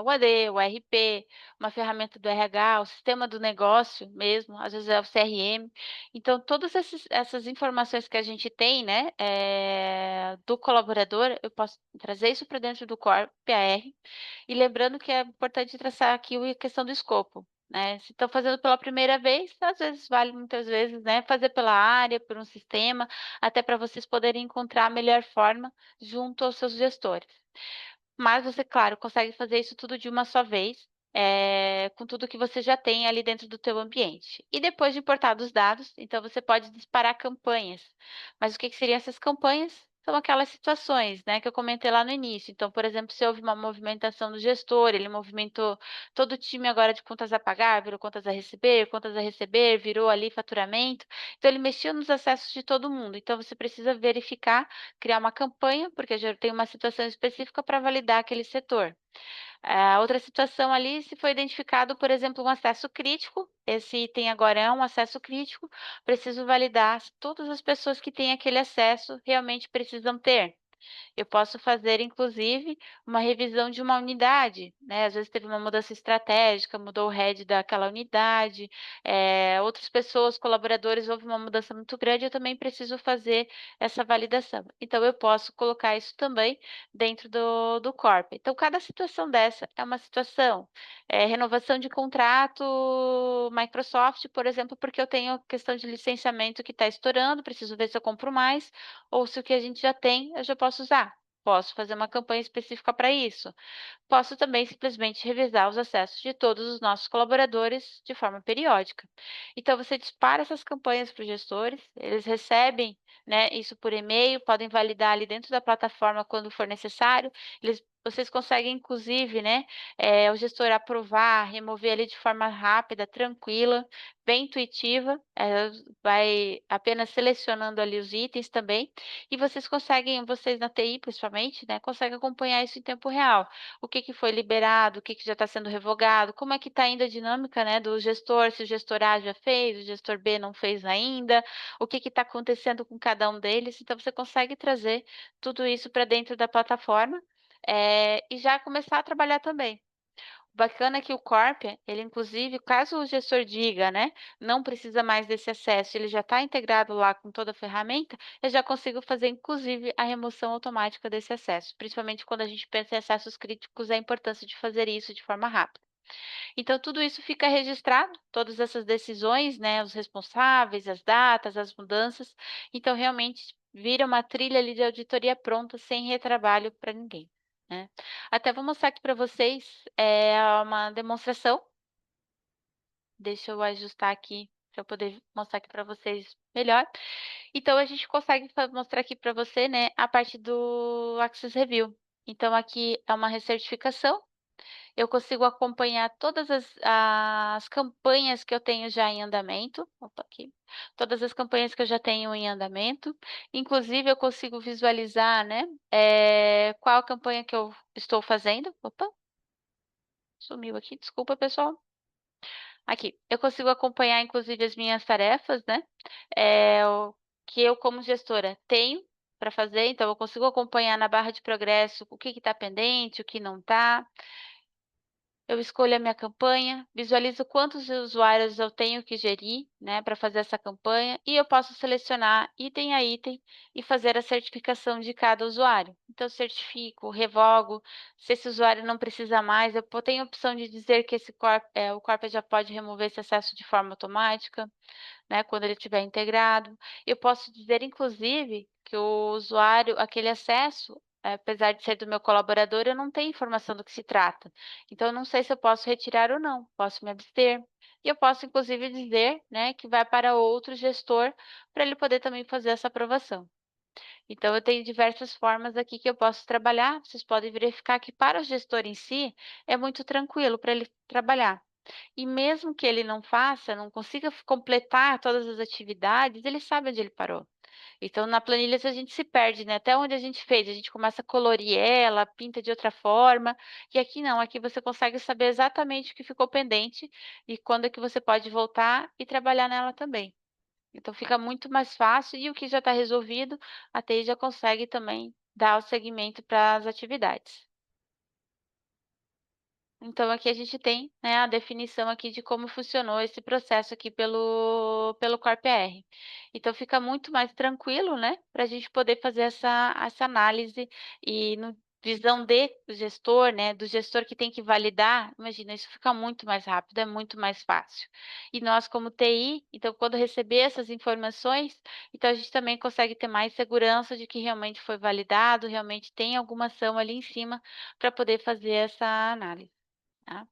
o AD, o RP, uma ferramenta do RH, o sistema do negócio mesmo, às vezes é o CRM. Então todas essas informações que a gente tem, né, do colaborador, eu posso trazer isso para dentro do Corp AR. E lembrando que é importante traçar aqui a questão do escopo, né, se estão fazendo pela primeira vez, às vezes vale muitas vezes, né, fazer pela área, por um sistema, até para vocês poderem encontrar a melhor forma junto aos seus gestores. Mas você, claro, consegue fazer isso tudo de uma só vez, com tudo que você já tem ali dentro do teu ambiente. E depois de importar os dados, então você pode disparar campanhas. Mas o que que seriam essas campanhas? São aquelas situações, né, que eu comentei lá no início. Então, por exemplo, se houve uma movimentação do gestor, ele movimentou todo o time agora de contas a pagar, virou contas a receber, virou ali faturamento. Então, ele mexeu nos acessos de todo mundo. Então, você precisa verificar, criar uma campanha, porque já tem uma situação específica para validar aquele setor. Outra situação ali, se foi identificado, por exemplo, um acesso crítico, esse item agora é um acesso crítico, preciso validar se todas as pessoas que têm aquele acesso realmente precisam ter. Eu posso fazer, inclusive, uma revisão de uma unidade, né? Às vezes teve uma mudança estratégica, mudou o head daquela unidade, outras pessoas, colaboradores, houve uma mudança muito grande, eu também preciso fazer essa validação. Então, eu posso colocar isso também dentro do Corp. Então, cada situação dessa é uma situação. Renovação de contrato, Microsoft, por exemplo, porque eu tenho questão de licenciamento que está estourando, preciso ver se eu compro mais, ou se o que a gente já tem, eu já posso usar. Posso fazer uma campanha específica para isso. Posso também simplesmente revisar os acessos de todos os nossos colaboradores de forma periódica. Então, você dispara essas campanhas para os gestores, eles recebem, né, isso por e-mail, podem validar ali dentro da plataforma quando for necessário. Vocês conseguem, inclusive, né, o gestor aprovar, remover ali de forma rápida, tranquila, bem intuitiva, vai apenas selecionando ali os itens também, e vocês na TI principalmente, né, conseguem acompanhar isso em tempo real. O que que foi liberado, o que que já está sendo revogado, como é que está indo a dinâmica, né, do gestor, se o gestor A já fez, o gestor B não fez ainda, o que que está acontecendo com cada um deles. Então você consegue trazer tudo isso para dentro da plataforma, e já começar a trabalhar também. bacana é que o Corp, ele inclusive, caso o gestor diga, né, não precisa mais desse acesso, ele já está integrado lá com toda a ferramenta, eu já consigo fazer inclusive a remoção automática desse acesso, principalmente quando a gente pensa em acessos críticos, a importância de fazer isso de forma rápida. Então tudo isso fica registrado, todas essas decisões, né, os responsáveis, as datas, as mudanças, então realmente vira uma trilha ali de auditoria pronta, sem retrabalho para ninguém, né. Até vou mostrar aqui para vocês, uma demonstração, deixa eu ajustar aqui para eu poder mostrar aqui para vocês melhor. Então a gente consegue mostrar aqui para você, né, a parte do Access Review. Então aqui é uma recertificação, eu consigo acompanhar todas as campanhas que eu tenho já em andamento. Opa, aqui. Todas as campanhas que eu já tenho em andamento. Inclusive, eu consigo visualizar, né, qual a campanha que eu estou fazendo. Opa, sumiu aqui, desculpa, pessoal. Aqui, eu consigo acompanhar, inclusive, as minhas tarefas, né, o que eu, como gestora, tenho para fazer. Então, eu consigo acompanhar na barra de progresso o que está pendente, o que não está. Eu escolho a minha campanha, visualizo quantos usuários eu tenho que gerir, né, para fazer essa campanha, e eu posso selecionar item a item e fazer a certificação de cada usuário. Então, eu certifico, revogo, se esse usuário não precisa mais, tenho a opção de dizer que o Corpa já pode remover esse acesso de forma automática, né, quando ele estiver integrado. Eu posso dizer, inclusive, que o usuário, aquele acesso, apesar de ser do meu colaborador, eu não tenho informação do que se trata. Então, eu não sei se eu posso retirar ou não, posso me abster. E eu posso, inclusive, dizer, né, que vai para outro gestor, para ele poder também fazer essa aprovação. Então, eu tenho diversas formas aqui que eu posso trabalhar. Vocês podem verificar que para o gestor em si, é muito tranquilo para ele trabalhar. E mesmo que ele não faça, não consiga completar todas as atividades, ele sabe onde ele parou. Então, na planilha, se a gente se perde, né? Até onde a gente fez, a gente começa a colorir ela, pinta de outra forma. E aqui não, aqui você consegue saber exatamente o que ficou pendente e quando é que você pode voltar e trabalhar nela também. Então, fica muito mais fácil e o que já está resolvido, a TI já consegue também dar o segmento para as atividades. Então aqui a gente tem, né, a definição aqui de como funcionou esse processo aqui pelo Corp-R. Então fica muito mais tranquilo, né, para a gente poder fazer essa análise e no visão de gestor, né, do gestor que tem que validar, imagina, isso fica muito mais rápido, é muito mais fácil. E nós como TI, então quando receber essas informações, então a gente também consegue ter mais segurança de que realmente foi validado, realmente tem alguma ação ali em cima para poder fazer essa análise. Tá.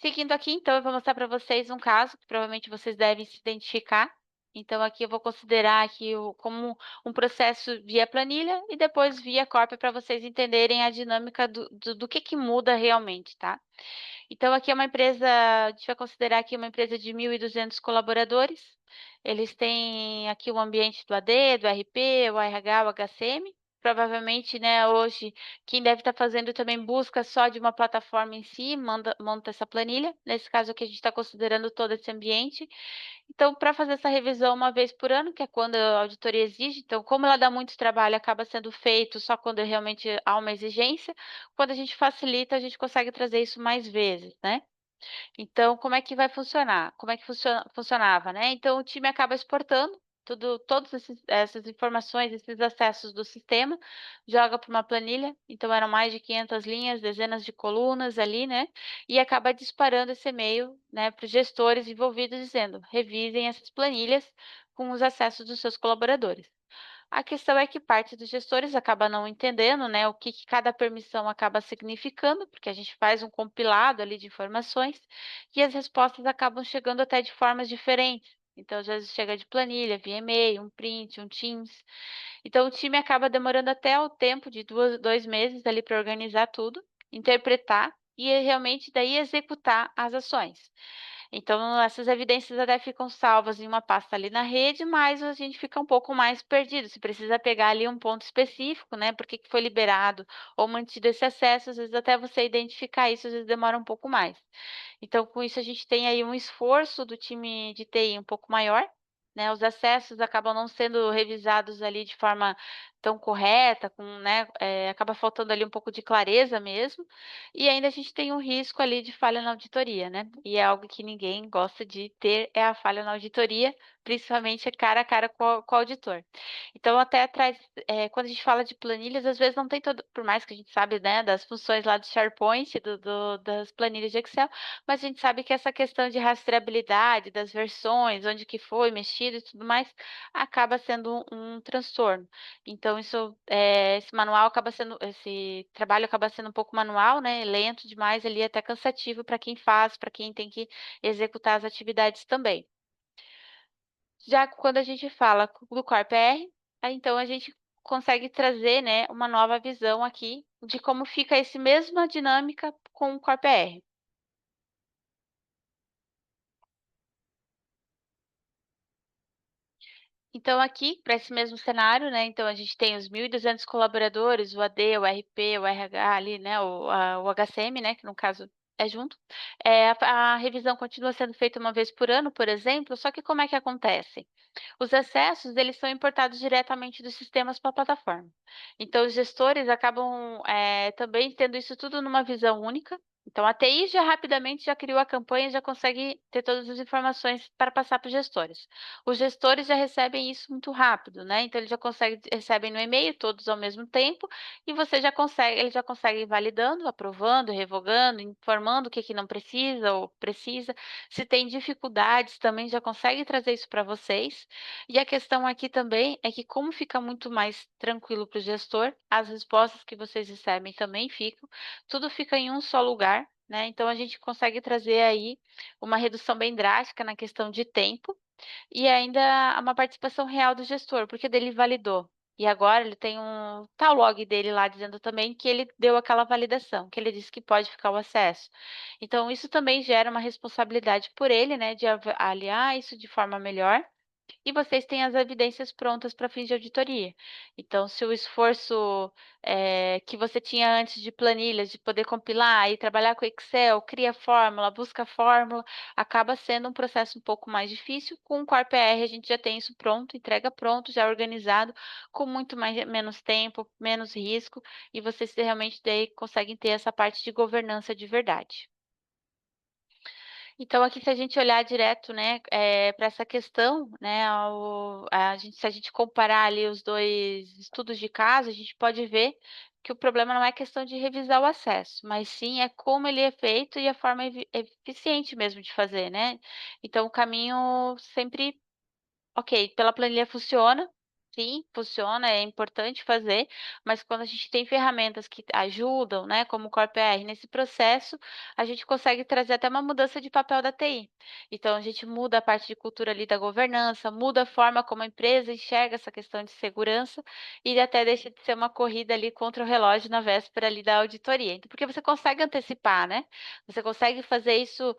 Seguindo aqui, então, eu vou mostrar para vocês um caso que provavelmente vocês devem se identificar. Então, aqui eu vou considerar aqui como um processo via planilha e depois via corp para vocês entenderem a dinâmica do que muda realmente, tá? Então, aqui é uma empresa, a gente vai considerar aqui uma empresa de 1.200 colaboradores. Eles têm aqui o ambiente do AD, do RP, o RH, o HCM. Provavelmente, né, hoje, quem deve estar fazendo também busca só de uma plataforma em si, monta essa planilha. Nesse caso aqui, a gente está considerando todo esse ambiente. Então, para fazer essa revisão uma vez por ano, que é quando a auditoria exige, então, como ela dá muito trabalho, acaba sendo feito só quando realmente há uma exigência. Quando a gente facilita, a gente consegue trazer isso mais vezes, né? Então, como é que vai funcionar? Como é que funcionava, né? Então, o time acaba exportando todas essas informações, esses acessos do sistema, joga para uma planilha. Então, eram mais de 500 linhas, dezenas de colunas ali, né? E acaba disparando esse e-mail, né, para os gestores envolvidos, dizendo: revisem essas planilhas com os acessos dos seus colaboradores. A questão é que parte dos gestores acaba não entendendo, né, o que cada permissão acaba significando, porque a gente faz um compilado ali de informações e as respostas acabam chegando até de formas diferentes. Então, às vezes chega de planilha, via e-mail, um print, um Teams. Então, o time acaba demorando até o tempo de 2 meses ali para organizar tudo, interpretar e realmente daí executar as ações. Então, essas evidências até ficam salvas em uma pasta ali na rede, mas a gente fica um pouco mais perdido. Você precisa pegar ali um ponto específico, né? Por que que foi liberado ou mantido esse acesso, às vezes até você identificar isso, às vezes demora um pouco mais. Então, com isso, a gente tem aí um esforço do time de TI um pouco maior, né? Os acessos acabam não sendo revisados ali de forma tão correta, né, acaba faltando ali um pouco de clareza mesmo, e ainda a gente tem um risco ali de falha na auditoria, né, e é algo que ninguém gosta de ter, é a falha na auditoria, principalmente cara a cara com o auditor. Então até traz quando a gente fala de planilhas, às vezes não tem todo por mais que a gente sabe, né, das funções lá do SharePoint, das planilhas de Excel, mas a gente sabe que essa questão de rastreabilidade das versões, onde que foi mexido e tudo mais, acaba sendo um transtorno. Então isso, esse trabalho acaba sendo um pouco manual, né, lento demais ali, até cansativo para quem faz, para quem tem que executar as atividades também. Já quando a gente fala do Corp R, aí então a gente consegue trazer, né, uma nova visão aqui de como fica esse mesma dinâmica com o Corp R. Então aqui, para esse mesmo cenário, né, então a gente tem os 1.200 colaboradores, o AD, o RP, o RH ali, né, o HCM, né, que no caso é junto. A revisão continua sendo feita uma vez por ano, por exemplo, só que como é que acontece? Os acessos, eles são importados diretamente dos sistemas para a plataforma. Então os gestores acabam, também tendo isso tudo numa visão única. Então a TI já rapidamente já criou a campanha, já consegue ter todas as informações para passar para os gestores. Os gestores já recebem isso muito rápido, né, então eles já conseguem recebem no e-mail todos ao mesmo tempo, e você já consegue eles já conseguem ir validando, aprovando, revogando, informando o que que não precisa ou precisa. Se tem dificuldades também já consegue trazer isso para vocês. E a questão aqui também é que como fica muito mais tranquilo para o gestor, as respostas que vocês recebem também ficam, tudo fica em um só lugar, né, então a gente consegue trazer aí uma redução bem drástica na questão de tempo, e ainda uma participação real do gestor, porque daí ele validou. E agora ele tem tá o log dele lá dizendo também que ele deu aquela validação, que ele disse que pode ficar o acesso. Então isso também gera uma responsabilidade por ele, né, de avaliar isso de forma melhor, e vocês têm as evidências prontas para fins de auditoria. Então, se o esforço, que você tinha antes de planilhas, de poder compilar e trabalhar com Excel, cria fórmula, busca fórmula, acaba sendo um processo um pouco mais difícil. Com o Corp R, a gente já tem isso pronto, entrega pronto, já organizado, com muito menos tempo, menos risco, e vocês realmente daí conseguem ter essa parte de governança de verdade. Então aqui se a gente olhar direto, né, pra essa questão, né, se a gente comparar ali os 2 estudos de caso, a gente pode ver que o problema não é questão de revisar o acesso, mas sim é como ele é feito e a forma eficiente mesmo de fazer, né. Então o caminho sempre ok, pela planilha funciona, sim, funciona, é importante fazer, mas quando a gente tem ferramentas que ajudam, né, como o Corp R, nesse processo, a gente consegue trazer até uma mudança de papel da TI. Então a gente muda a parte de cultura ali da governança, muda a forma como a empresa enxerga essa questão de segurança e até deixa de ser uma corrida ali contra o relógio na véspera ali da auditoria. Então, porque você consegue antecipar, né? Você consegue fazer isso,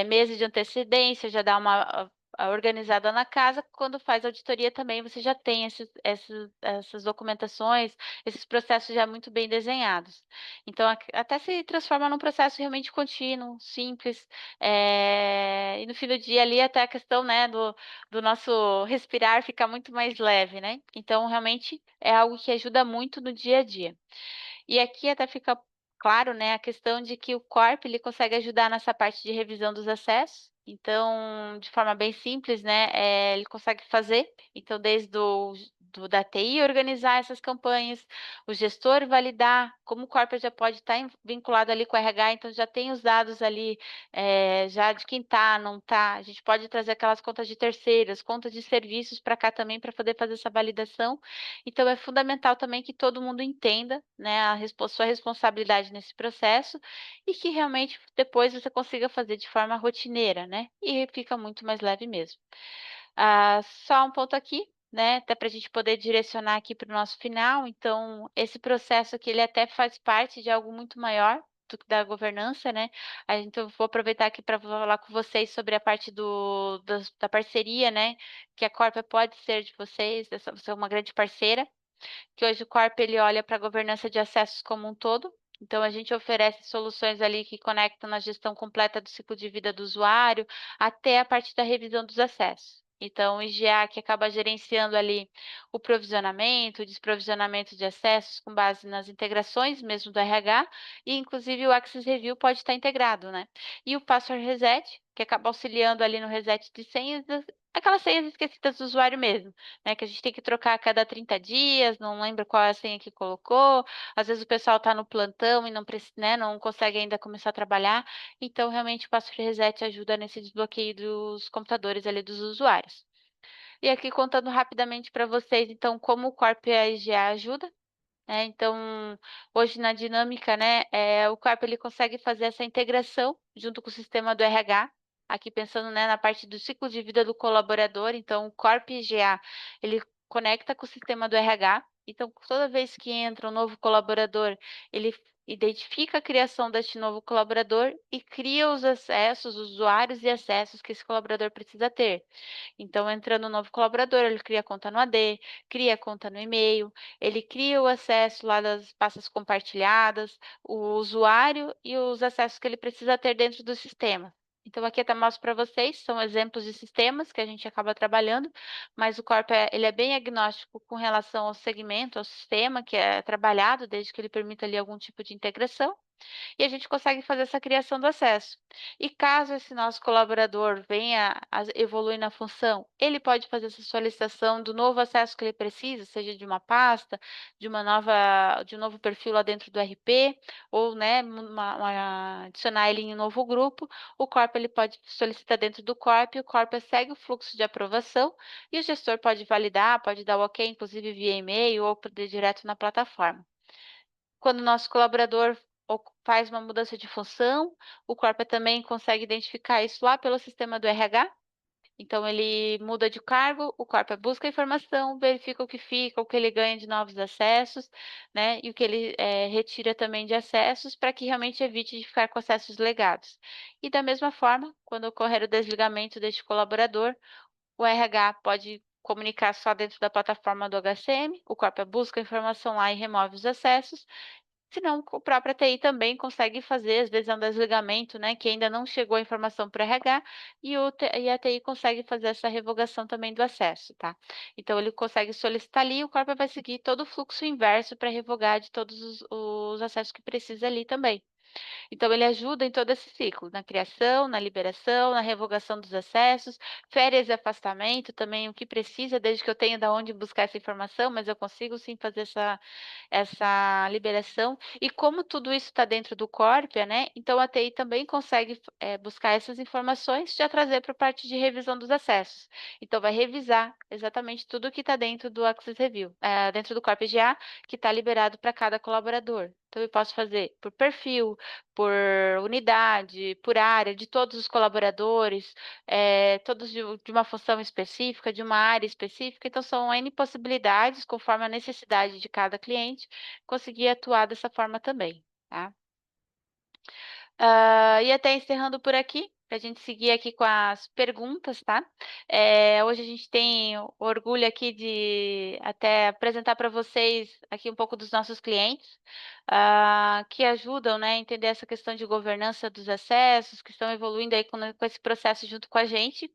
meses de antecedência, já dá uma organizada na casa, quando faz auditoria também você já tem essas documentações, esses processos já muito bem desenhados. Então até se transforma num processo realmente contínuo, simples, e no fim do dia ali até a questão, né, do nosso respirar fica muito mais leve, né. Então realmente é algo que ajuda muito no dia a dia. E aqui até fica claro, né, a questão de que o Corp ele consegue ajudar nessa parte de revisão dos acessos, então, de forma bem simples, né, ele consegue fazer, então desde da TI organizar essas campanhas, o gestor validar, como o Corp já pode estar vinculado ali com o RH, então já tem os dados ali, já de quem está, não está, a gente pode trazer aquelas contas de terceiros, contas de serviços para cá também para poder fazer essa validação, então é fundamental também que todo mundo entenda, né, sua responsabilidade nesse processo e que realmente depois você consiga fazer de forma rotineira, né, e fica muito mais leve mesmo. Só um ponto aqui, né, até para a gente poder direcionar aqui para o nosso final, então esse processo aqui ele até faz parte de algo muito maior da governança, né, então eu vou aproveitar aqui para falar com vocês sobre a parte da parceria, né, que a Corpa pode ser de vocês, você é uma grande parceira, que hoje o Corp ele olha para a governança de acessos como um todo. Então a gente oferece soluções ali que conectam na gestão completa do ciclo de vida do usuário, até a parte da revisão dos acessos. Então, o IGA que acaba gerenciando ali o provisionamento, o desprovisionamento de acessos com base nas integrações mesmo do RH, e inclusive o Access Review pode estar integrado, né. E o Password Reset, que acaba auxiliando ali no reset de senhas, aquelas senhas esquecidas do usuário mesmo, né, que a gente tem que trocar a cada 30 dias, não lembra qual é a senha que colocou, às vezes o pessoal está no plantão e não consegue ainda começar a trabalhar, então realmente o Password Reset ajuda nesse desbloqueio dos computadores ali dos usuários. E aqui contando rapidamente para vocês, então, como o Corp e a IGA ajuda, né, então, hoje na dinâmica, né, o Corp ele consegue fazer essa integração junto com o sistema do RH, aqui pensando, né, na parte do ciclo de vida do colaborador, então o Corp IGA, ele conecta com o sistema do RH, então toda vez que entra um novo colaborador, ele identifica a criação deste novo colaborador e cria os acessos, usuários e acessos que esse colaborador precisa ter. Então, entrando um novo colaborador, ele cria conta no AD, cria conta no e-mail, ele cria o acesso lá das pastas compartilhadas, o usuário e os acessos que ele precisa ter dentro do sistema. Então, aqui até mostro para vocês, são exemplos de sistemas que a gente acaba trabalhando, mas o Corp ele é bem agnóstico com relação ao segmento, ao sistema que é trabalhado, desde que ele permita ali algum tipo de integração e a gente consegue fazer essa criação do acesso. E caso esse nosso colaborador venha a evoluir na função, ele pode fazer essa solicitação do novo acesso que ele precisa, seja de uma pasta, de um novo perfil lá dentro do RP, ou né, adicionar ele em um novo grupo. O Corp ele pode solicitar dentro do Corp, o Corp segue o fluxo de aprovação e o gestor pode validar, pode dar o ok, inclusive via e-mail ou poder direto na plataforma. Quando o nosso colaborador faz uma mudança de função, o Corpa também consegue identificar isso lá pelo sistema do RH. Então, ele muda de cargo, o Corpa busca a informação, verifica o que fica, o que ele ganha de novos acessos, né? E o que ele retira também de acessos, para que realmente evite de ficar com acessos legados. E da mesma forma, quando ocorrer o desligamento deste colaborador, o RH pode comunicar só dentro da plataforma do HCM, o Corpa busca a informação lá e remove os acessos, se não, o próprio TI também consegue fazer, às vezes é um desligamento, né, que ainda não chegou a informação para o RH, e a TI consegue fazer essa revogação também do acesso, tá. Então ele consegue solicitar ali, e o Corpa vai seguir todo o fluxo inverso para revogar de todos os acessos que precisa ali também. Então ele ajuda em todo esse ciclo, na criação, na liberação, na revogação dos acessos, férias e afastamento também, o que precisa, desde que eu tenha da onde buscar essa informação, mas eu consigo sim fazer essa liberação. E como tudo isso está dentro do Corpia, né, então a TI também consegue, buscar essas informações, e já trazer para a parte de revisão dos acessos. Então vai revisar exatamente tudo que está dentro do Access Review, dentro do Corpia GA, que está liberado para cada colaborador. Então eu posso fazer por perfil, por unidade, por área, de todos os colaboradores, todos de uma função específica, de uma área específica, então são N possibilidades, conforme a necessidade de cada cliente, conseguir atuar dessa forma também, tá. E até encerrando por aqui, para a gente seguir aqui com as perguntas, tá. Hoje a gente tem o orgulho aqui de até apresentar para vocês aqui um pouco dos nossos clientes, que ajudam, né, a entender essa questão de governança dos acessos, que estão evoluindo aí com esse processo junto com a gente.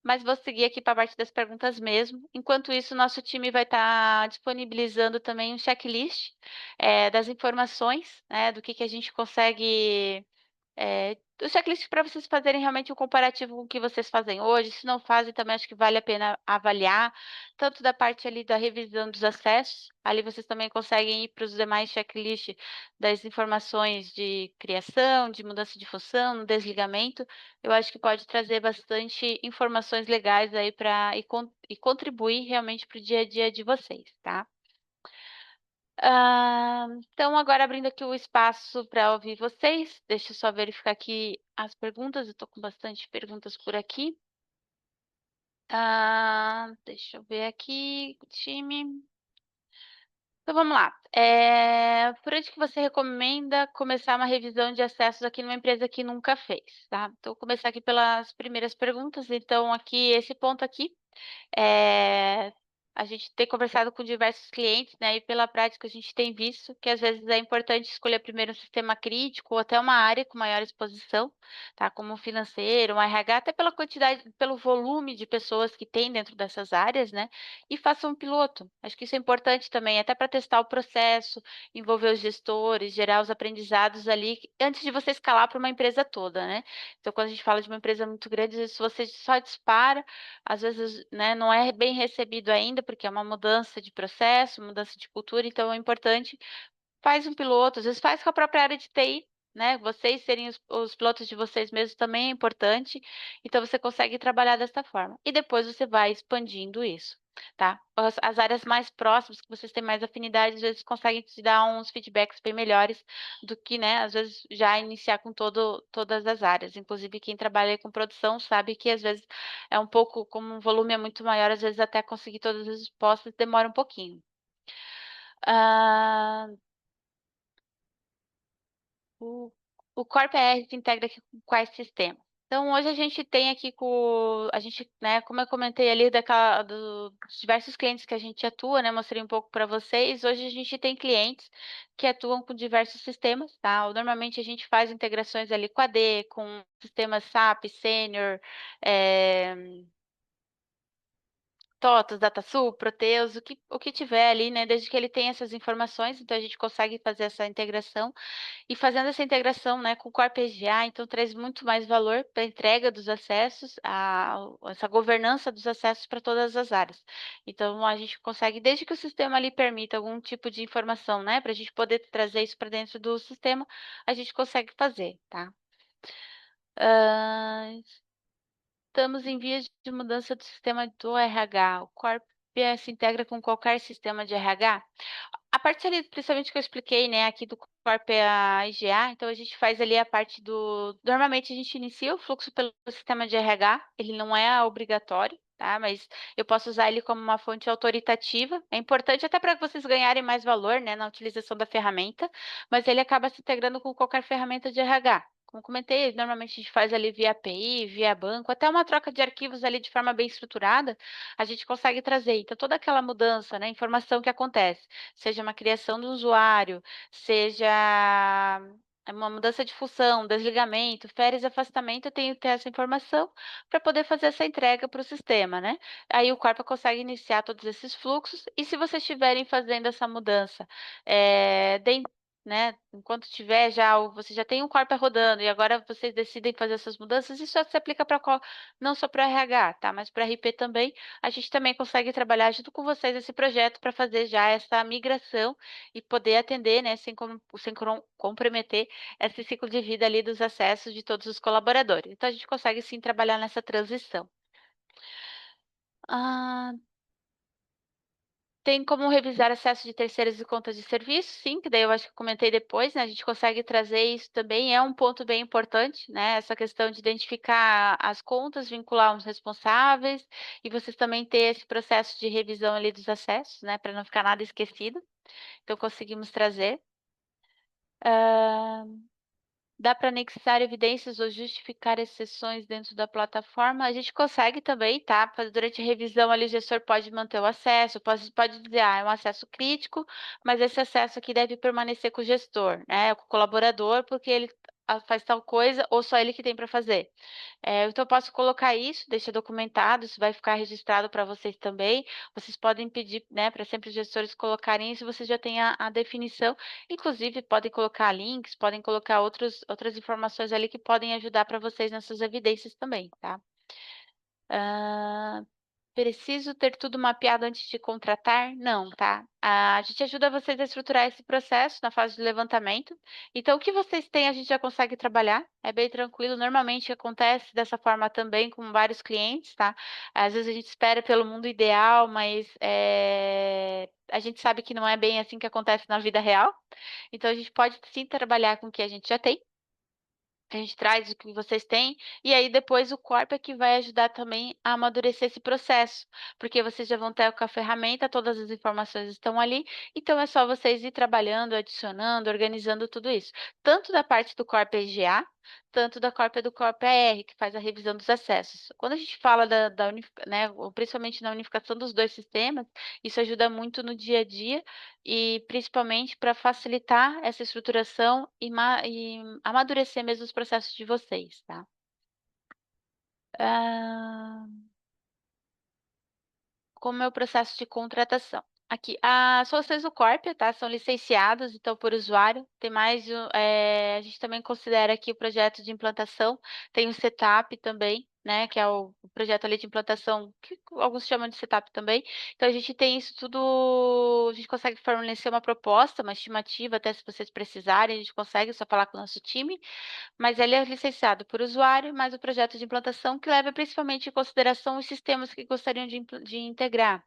Mas vou seguir aqui para a parte das perguntas mesmo. Enquanto isso, o nosso time vai estar disponibilizando também um checklist, das informações, né, do que a gente consegue o checklist para vocês fazerem realmente um comparativo com o que vocês fazem hoje, se não fazem também acho que vale a pena avaliar, tanto da parte ali da revisão dos acessos, ali vocês também conseguem ir para os demais checklist das informações de criação, de mudança de função, no desligamento, eu acho que pode trazer bastante informações legais aí para e contribuir realmente para o dia a dia de vocês, tá. Então agora abrindo aqui o espaço para ouvir vocês, deixa eu só verificar aqui as perguntas, eu estou com bastante perguntas por aqui. Deixa eu ver aqui, time. Então vamos lá. Por onde que você recomenda começar uma revisão de acessos aqui numa empresa que nunca fez, tá? Então vou começar aqui pelas primeiras perguntas, então aqui esse ponto aqui, eh a gente tem conversado com diversos clientes, né, e pela prática a gente tem visto que às vezes é importante escolher primeiro um sistema crítico ou até uma área com maior exposição, tá, como um financeiro, um RH, até pela quantidade, pelo volume de pessoas que tem dentro dessas áreas, né, e faça um piloto. Acho que isso é importante também, até para testar o processo, envolver os gestores, gerar os aprendizados ali, antes de você escalar para uma empresa toda, né. Então quando a gente fala de uma empresa muito grande, às vezes você só dispara, às vezes, né, não é bem recebido ainda, porque é uma mudança de processo, mudança de cultura, então é importante, faz um piloto, às vezes faz com a própria área de TI, né, vocês serem os pilotos de vocês mesmos também é importante, então você consegue trabalhar dessa forma. E depois você vai expandindo isso, tá. As áreas mais próximas, que vocês têm mais afinidade, às vezes conseguem te dar uns feedbacks bem melhores do que, né, às vezes já iniciar com todas as áreas. Inclusive quem trabalha com produção sabe que às vezes é um pouco, como o volume é muito maior, às vezes até conseguir todas as respostas demora um pouquinho. Hã O o Core PR se integra aqui com quais sistemas? Então, hoje a gente tem aqui a gente, né, como eu comentei ali dos diversos clientes que a gente atua, né, mostrei um pouco para vocês, hoje a gente tem clientes que atuam com diversos sistemas, tá. Normalmente a gente faz integrações ali com AD, com sistemas SAP, Senior, eh, TOTOS, DataSul, Proteus, o que tiver ali, né, desde que ele tenha essas informações, então a gente consegue fazer essa integração. E fazendo essa integração, né, com o Core PGA, então traz muito mais valor para a entrega dos acessos, essa governança dos acessos para todas as áreas. Então a gente consegue, desde que o sistema ali permita algum tipo de informação, né, para a gente poder trazer isso para dentro do sistema, a gente consegue fazer, tá. Hã, Estamos em vias de mudança do sistema do RH. O Core PA se integra com qualquer sistema de RH? A parte ali, principalmente que eu expliquei, né, aqui do Corp a IGA, então a gente faz ali a parte normalmente a gente inicia o fluxo pelo sistema de RH, ele não é obrigatório, tá, mas eu posso usar ele como uma fonte autoritativa, é importante até para vocês ganharem mais valor, né, na utilização da ferramenta, mas ele acaba se integrando com qualquer ferramenta de RH. Como comentei, normalmente a gente faz ali via API, via banco, até uma troca de arquivos ali de forma bem estruturada, a gente consegue trazer. Então toda aquela mudança, né, informação que acontece, seja uma criação do usuário, seja uma mudança de função, desligamento, férias e afastamento, eu tenho que ter essa informação para poder fazer essa entrega para o sistema, né. Aí o Corpa consegue iniciar todos esses fluxos e se vocês estiverem fazendo essa mudança, den né, enquanto tiver já você já tem um Corpa rodando e agora vocês decidem fazer essas mudanças, isso se aplica para não só para RH, tá, mas para RP também, a gente também consegue trabalhar junto com vocês esse projeto para fazer já essa migração e poder atender, né, sem comprometer esse ciclo de vida ali dos acessos de todos os colaboradores. Então a gente consegue sim trabalhar nessa transição. Ah, Tem como revisar acesso de terceiros e contas de serviço? Sim, que daí eu acho que eu comentei depois, né, a gente consegue trazer isso também, é um ponto bem importante, né, essa questão de identificar as contas, vincular os responsáveis, e vocês também ter esse processo de revisão ali dos acessos, né, para não ficar nada esquecido, então conseguimos trazer. Hã, Dá para anexar evidências ou justificar exceções dentro da plataforma? A gente consegue também, tá? Durante a revisão ali o gestor pode manter o acesso, pode dizer, é um acesso crítico, mas esse acesso aqui deve permanecer com o gestor, né, com o colaborador, porque ele faz tal coisa ou só ele que tem para fazer. Então eu posso colocar isso, deixa documentado, isso vai ficar registrado para vocês também. Vocês podem pedir, né, para sempre os gestores colocarem isso, vocês já têm a definição. Inclusive, podem colocar links, podem colocar outras informações ali que podem ajudar para vocês nessas evidências também, tá? Hã, Preciso ter tudo mapeado antes de contratar? Não, tá? A gente ajuda vocês a estruturar esse processo na fase de levantamento. Então, o que vocês têm, a gente já consegue trabalhar, é bem tranquilo. Normalmente acontece dessa forma também com vários clientes, tá? Às vezes a gente espera pelo mundo ideal, mas a gente sabe que não é bem assim que acontece na vida real. Então, a gente pode sim trabalhar com o que a gente já tem. A gente traz o que vocês têm, e aí depois o corpo é que vai ajudar também a amadurecer esse processo, porque vocês já vão ter com a ferramenta, todas as informações estão ali, então é só vocês ir trabalhando, adicionando, organizando tudo isso. Tanto da parte do Corp EGA, tanto da Corp e do Corp AR, que faz a revisão dos acessos. Quando a gente fala né, principalmente na unificação dos dois sistemas, isso ajuda muito no dia a dia e principalmente para facilitar essa estruturação e amadurecer mesmo os processos de vocês, tá? Como é o processo de contratação? Aqui, as soluções do Corp, tá, são licenciadas, então, por usuário. Tem mais, a gente também considera aqui o projeto de implantação, tem o setup também, né, que é o projeto ali de implantação, que alguns chamam de setup também. Então, a gente tem isso tudo, a gente consegue fornecer uma proposta, uma estimativa, até se vocês precisarem, a gente consegue, só falar com o nosso time, mas ele é licenciado por usuário, mas o projeto de implantação que leva principalmente em consideração os sistemas que gostariam de integrar.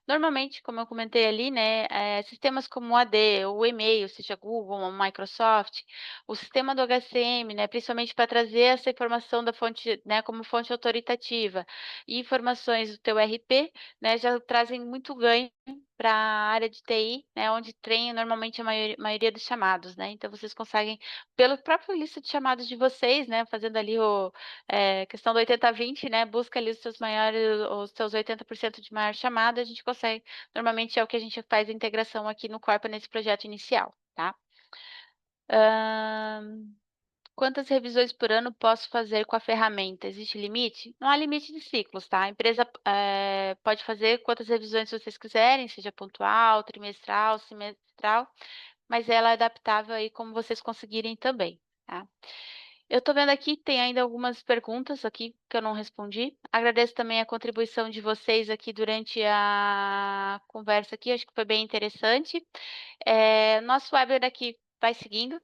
Normalmente, como eu comentei ali, né, sistemas como o AD, o e-mail, seja Google ou Microsoft, o sistema do HCM, né, principalmente para trazer essa informação da fonte, né, como fonte autoritativa, e informações do teu RP, né, já trazem muito ganho para a área de TI, né, onde tem normalmente a maioria dos chamados, né, então vocês conseguem, pela própria lista de chamados de vocês, né, fazendo ali questão do 80-20, né, busca ali os seus 80% de maior chamada, a gente consegue, normalmente é o que a gente faz a integração aqui no Corpa nesse projeto inicial, tá? Quantas revisões por ano posso fazer com a ferramenta? Existe limite? Não há limite de ciclos, tá? A empresa pode fazer quantas revisões vocês quiserem, seja pontual, trimestral, semestral, mas ela é adaptável aí como vocês conseguirem também, tá? Eu tô vendo aqui, tem ainda algumas perguntas aqui que eu não respondi. Agradeço também a contribuição de vocês aqui durante a conversa aqui, acho que foi bem interessante. Nosso webinar aqui vai seguindo,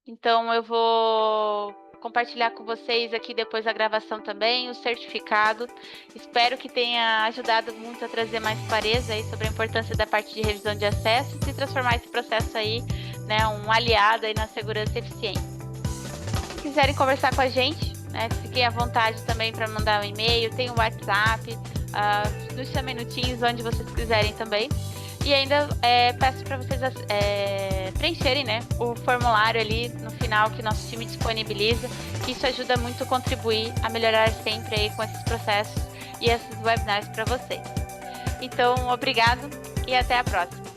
então eu vou compartilhar com vocês aqui depois da gravação também o certificado. Espero que tenha ajudado muito a trazer mais clareza aí sobre a importância da parte de revisão de acessos e transformar esse processo aí, né, um aliado aí na segurança e eficiência. Se quiserem conversar com a gente, né, fiquem à vontade também para mandar um e-mail, tem o WhatsApp, nos chamem no Teams, onde vocês quiserem também. E ainda peço para vocês preencherem, né, o formulário ali no final que nosso time disponibiliza, que isso ajuda muito a contribuir a melhorar sempre aí com esses processos e esses webinars para vocês. Então, obrigado e até a próxima.